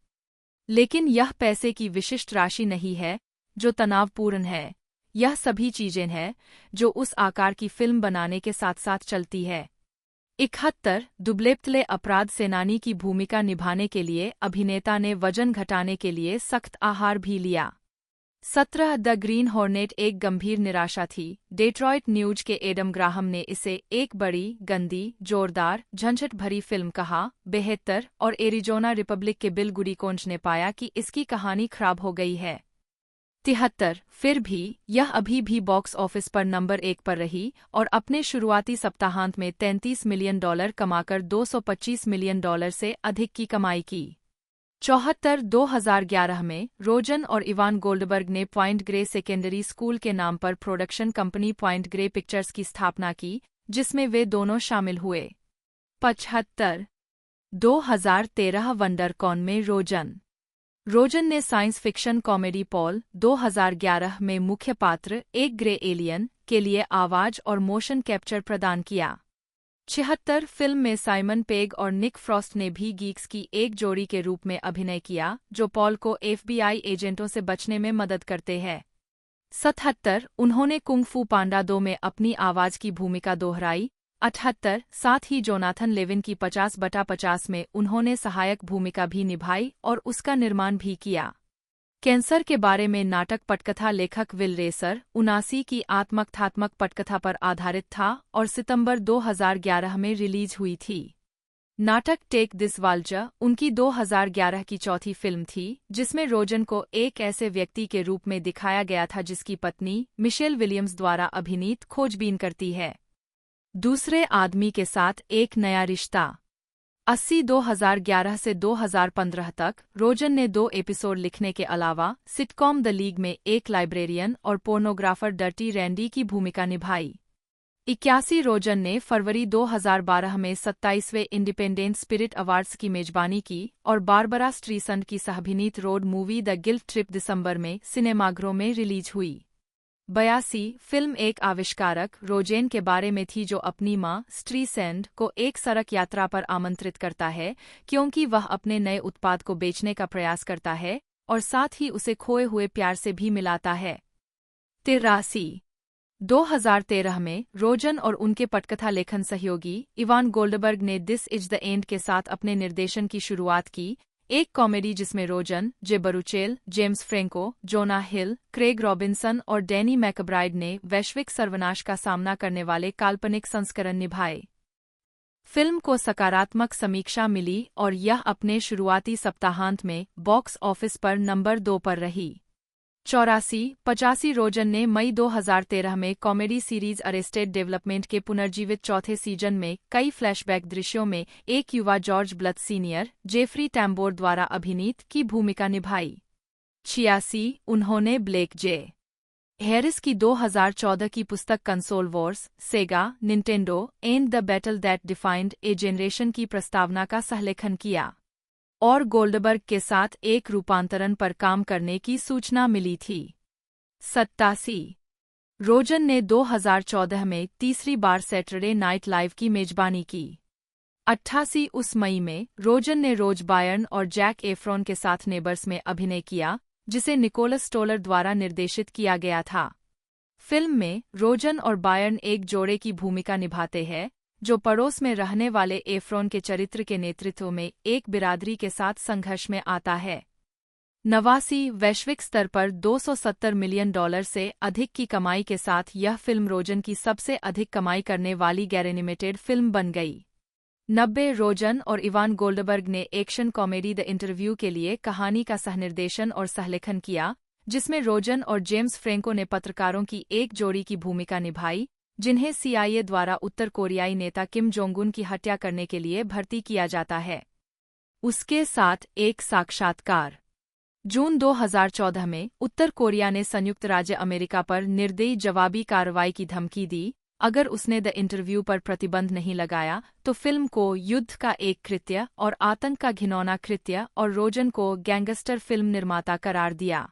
लेकिन यह पैसे की विशिष्ट राशि नहीं है जो तनावपूर्ण है। यह सभी चीजें हैं जो उस आकार की फिल्म बनाने के साथ साथ चलती है। 71 दुबलेपतले अपराध सेनानी की भूमिका निभाने के लिए अभिनेता ने वजन घटाने के लिए सख्त आहार भी लिया। 17 द ग्रीन हॉर्नेट एक गंभीर निराशा थी। डेट्रॉइट न्यूज के एडम ग्राहम ने इसे एक बड़ी, गंदी, जोरदार, झंझट भरी फिल्म कहा। 72 और एरिजोना रिपब्लिक के बिल गुडिकोंज ने पाया कि इसकी कहानी खराब हो गई है। 73 फिर भी यह अभी भी बॉक्स ऑफिस पर नंबर 1 पर रही और अपने शुरुआती सप्ताहांत में $33 मिलियन कमाकर $225 मिलियन से अधिक की कमाई की। 74 2011 में रोजन और इवान गोल्डबर्ग ने पॉइंट ग्रे सेकेंडरी स्कूल के नाम पर production company point grey pictures की स्थापना की, जिसमें वे दोनों शामिल हुए। 75 2013 वंडरकॉन में रोजन ने साइंस फिक्शन कॉमेडी पॉल 2011 में मुख्य पात्र एक ग्रे एलियन के लिए आवाज और मोशन कैप्चर प्रदान किया। 76 फिल्म में साइमन पेग और निक फ्रॉस्ट ने भी गीक्स की एक जोड़ी के रूप में अभिनय किया जो पॉल को FBI एजेंटों से बचने में मदद करते हैं। 77 उन्होंने कुंग फू पांडा 2 में अपनी आवाज की भूमिका दोहराई। 78 साथ ही जोनाथन लेविन की 50/50 में उन्होंने सहायक भूमिका भी निभाई और उसका निर्माण भी किया। कैंसर के बारे में नाटक पटकथा लेखक विल रेसर 79 की आत्मकथात्मक पटकथा पर आधारित था और सितंबर 2011 में रिलीज हुई थी। नाटक टेक दिस वाल्जर उनकी 2011 की चौथी फिल्म थी जिसमें रोजन को एक ऐसे व्यक्ति के रूप में दिखाया गया था जिसकी पत्नी मिशेल विलियम्स द्वारा अभिनीत खोजबीन करती है दूसरे आदमी के साथ एक नया रिश्ता। 80 2011 से 2015 तक रोजन ने 2 एपिसोड लिखने के अलावा सिटकॉम द लीग में एक लाइब्रेरियन और पोर्नोग्राफर डर्टी रैंडी की भूमिका निभाई। 81 रोजन ने फरवरी 2012 में 27वें इंडिपेंडेंट स्पिरिट अवार्ड्स की मेजबानी की और बारबरा स्ट्रीसंड की सहअभिनीत road movie the guilt trip दिसंबर में सिनेमाघरों में रिलीज हुई। 82 फिल्म एक आविष्कारक रोजेन के बारे में थी जो अपनी मां स्ट्रीसेंड को एक सड़क यात्रा पर आमंत्रित करता है क्योंकि वह अपने नए उत्पाद को बेचने का प्रयास करता है और साथ ही उसे खोए हुए प्यार से भी मिलाता है। 83 2013 में रोजन और उनके पटकथा लेखन सहयोगी इवान गोल्डबर्ग ने दिस इज द एंड के साथ अपने निर्देशन की शुरुआत की, एक कॉमेडी जिसमें रोजन, जे बरूचेल, जेम्स फ्रेंको, जोना हिल, क्रेग रॉबिन्सन और डैनी मैकब्राइड ने वैश्विक सर्वनाश का सामना करने वाले काल्पनिक संस्करण निभाए। फिल्म को सकारात्मक समीक्षा मिली और यह अपने शुरुआती सप्ताहांत में बॉक्स ऑफिस पर नंबर 2 पर रही। 84 रोजन ने मई 2013 में कॉमेडी सीरीज अरेस्टेड डेवलपमेंट के पुनर्जीवित चौथे सीजन में कई फ्लैशबैक दृश्यों में एक युवा जॉर्ज ब्लथ सीनियर, जेफरी टैम्बोर द्वारा अभिनीत की भूमिका निभाई। 86 उन्होंने ब्लेक जे. हैरिस की 2014 की पुस्तक console Wars, Sega, Nintendo and the battle that defined A generation की प्रस्तावना का सहलेखन किया और गोल्डबर्ग के साथ एक रूपांतरण पर काम करने की सूचना मिली थी। 87 रोजन ने 2014 में तीसरी बार सैटरडे नाइट लाइव की मेजबानी की। 88 उस मई में रोजन ने रोज बायर्न और जैक एफ्रॉन के साथ नेबर्स में अभिनय किया, जिसे निकोलस स्टोलर द्वारा निर्देशित किया गया था। फिल्म में रोजन और बायर्न एक जोड़े की भूमिका निभाते हैं, जो पड़ोस में रहने वाले एफ्रॉन के चरित्र के नेतृत्व में एक बिरादरी के साथ संघर्ष में आता है। 89 वैश्विक स्तर पर $270 मिलियन से अधिक की कमाई के साथ यह फिल्म रोजन की सबसे अधिक कमाई करने वाली गैर एनिमेटेड फिल्म बन गई। 90 रोजन और इवान गोल्डबर्ग ने एक्शन कॉमेडी द इंटरव्यू के लिए कहानी का सहनिर्देशन और सहलेखन किया, जिसमें रोजन और जेम्स फ्रैंको ने पत्रकारों की एक जोड़ी की भूमिका निभाई, जिन्हें CIA द्वारा उत्तर कोरियाई नेता किम जोंग उन की हत्या करने के लिए भर्ती किया जाता है। उसके साथ एक साक्षात्कार। जून 2014 में उत्तर कोरिया ने संयुक्त राज्य अमेरिका पर निर्दयी जवाबी कार्रवाई की धमकी दी, अगर उसने द इंटरव्यू पर प्रतिबंध नहीं लगाया तो फिल्म को युद्ध का एक कृत्य और आतंक का घिनौना कृत्य और रोजन को गैंगस्टर फिल्म निर्माता करार दिया।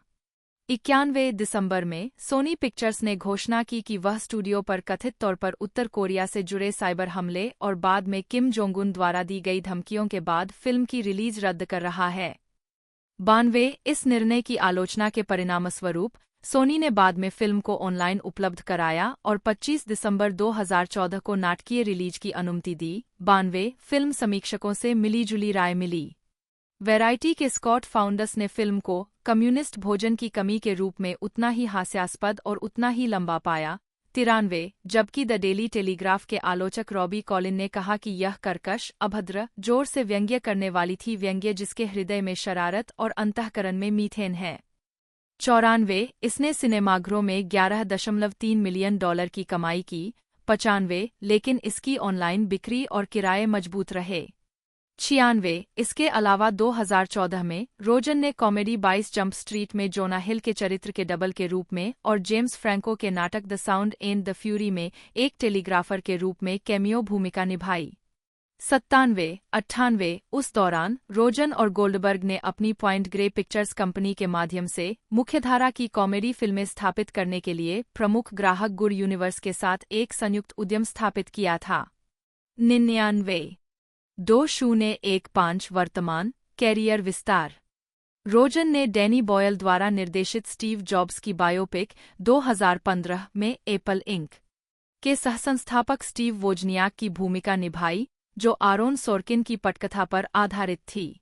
91 दिसंबर में सोनी पिक्चर्स ने घोषणा की कि वह स्टूडियो पर कथित तौर पर उत्तर कोरिया से जुड़े साइबर हमले और बाद में किम जोंग उन द्वारा दी गई धमकियों के बाद फिल्म की रिलीज रद्द कर रहा है। 92 इस निर्णय की आलोचना के परिणामस्वरूप सोनी ने बाद में फिल्म को ऑनलाइन उपलब्ध कराया और 25 दिसंबर 2014 को नाटकीय रिलीज की अनुमति दी। 92 फिल्म समीक्षकों से मिली-जुली राय मिली। वैरायटी के स्कॉट फाउंडर्स ने फिल्म को कम्युनिस्ट भोजन की कमी के रूप में उतना ही हास्यास्पद और उतना ही लंबा पाया। 93 जबकि द डेली टेलीग्राफ के आलोचक रॉबी कॉलिन ने कहा कि यह कर्कश, अभद्र, जोर से व्यंग्य करने वाली थी, व्यंग्य जिसके हृदय में शरारत और अंतःकरण में मीथेन है। 94 इसने सिनेमाघरों में $11.3 मिलियन की कमाई की। 95 लेकिन इसकी ऑनलाइन बिक्री और किराए मजबूत रहे। 96 इसके अलावा 2014 में रोजन ने कॉमेडी 22 जंप स्ट्रीट में जोना हिल के चरित्र के डबल के रूप में और जेम्स फ्रैंको के नाटक the sound and the fury में एक टेलीग्राफर के रूप में कैमियो भूमिका निभाई। 97 98 उस दौरान रोजन और गोल्डबर्ग ने अपनी पॉइंट ग्रे पिक्चर्स कंपनी के माध्यम से मुख्यधारा की कॉमेडी फिल्में स्थापित करने के लिए प्रमुख ग्राहक गुड यूनिवर्स के साथ एक संयुक्त उद्यम स्थापित किया था। 99 2015 वर्तमान कैरियर विस्तार। रोजन ने डैनी बॉयल द्वारा निर्देशित स्टीव जॉब्स की बायोपिक 2015 में एप्पल इंक के सहसंस्थापक स्टीव वोजनियाक की भूमिका निभाई, जो आरोन सोर्किन की पटकथा पर आधारित थी।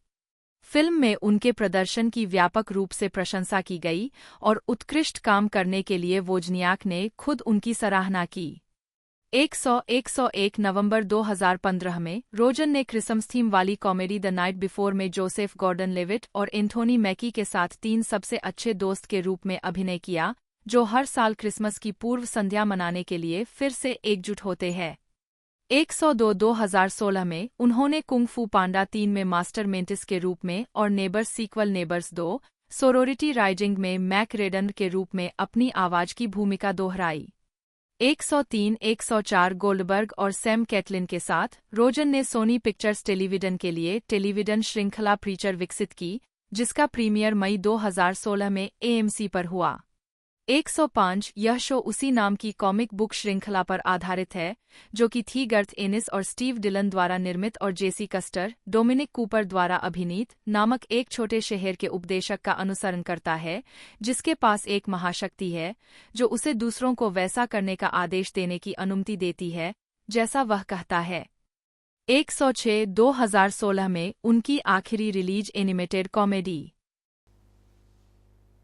फिल्म में उनके प्रदर्शन की व्यापक रूप से प्रशंसा की गई और उत्कृष्ट काम करने के लिए वोजनियाक ने खुद उनकी सराहना की। 101 नवंबर 2015 में रोजन ने क्रिसमस थीम वाली कॉमेडी द नाइट बिफोर में जोसेफ गॉर्डन लेविट और एंथोनी मैकी के साथ 3 सबसे अच्छे दोस्त के रूप में अभिनय किया, जो हर साल क्रिसमस की पूर्व संध्या मनाने के लिए फिर से एकजुट होते हैं। 102 2016 में उन्होंने कुंग फू पांडा 3 में मास्टर मेंटिस के रूप में और Neighbors sequel Neighbors 2 sorority rising में मैक रेडन के रूप में अपनी आवाज की भूमिका दोहराई। 103 104 गोल्डबर्ग और सैम कैटलिन के साथ रोजन ने सोनी पिक्चर्स टेलीविजन के लिए टेलीविजन श्रृंखला प्रीचर विकसित की, जिसका प्रीमियर मई 2016 में AMC पर हुआ। 105 यह शो उसी नाम की कॉमिक बुक श्रृंखला पर आधारित है, जो कि थी गर्थ एनिस और स्टीव डिलन द्वारा निर्मित और जेसी कस्टर, डोमिनिक कूपर द्वारा अभिनीत नामक एक छोटे शहर के उपदेशक का अनुसरण करता है, जिसके पास एक महाशक्ति है, जो उसे दूसरों को वैसा करने का आदेश देने की अनुमति देती है, जैसा वह कहता है। 106 2016 में उनकी आखिरी रिलीज एनिमेटेड कॉमेडी।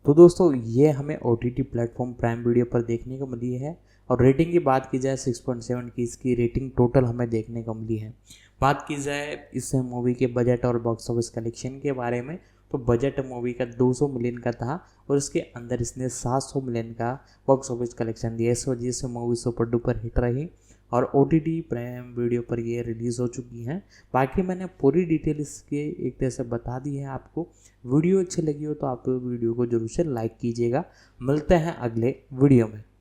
तो दोस्तों ये हमें OTT प्लेटफॉर्म प्राइम वीडियो पर देखने को मिली है और रेटिंग की बात की जाए 6.7 की इसकी रेटिंग टोटल हमें देखने को मिली है। बात की जाए इस मूवी के बजट और बॉक्स ऑफिस कलेक्शन के बारे में, तो बजट मूवी का 200 मिलियन का था और इसके अंदर इसने 700 मिलियन का बॉक्स ऑफिस कलेक्शन दिया। इस वजह से मूवी सुपर डुपर हिट रही और OTT प्राइम वीडियो पर ये रिलीज़ हो चुकी हैं। बाकी मैंने पूरी डिटेल इसके एक तरह से बता दी है आपको। वीडियो अच्छी लगी हो तो आप वीडियो को जरूर से लाइक कीजिएगा। मिलते हैं अगले वीडियो में।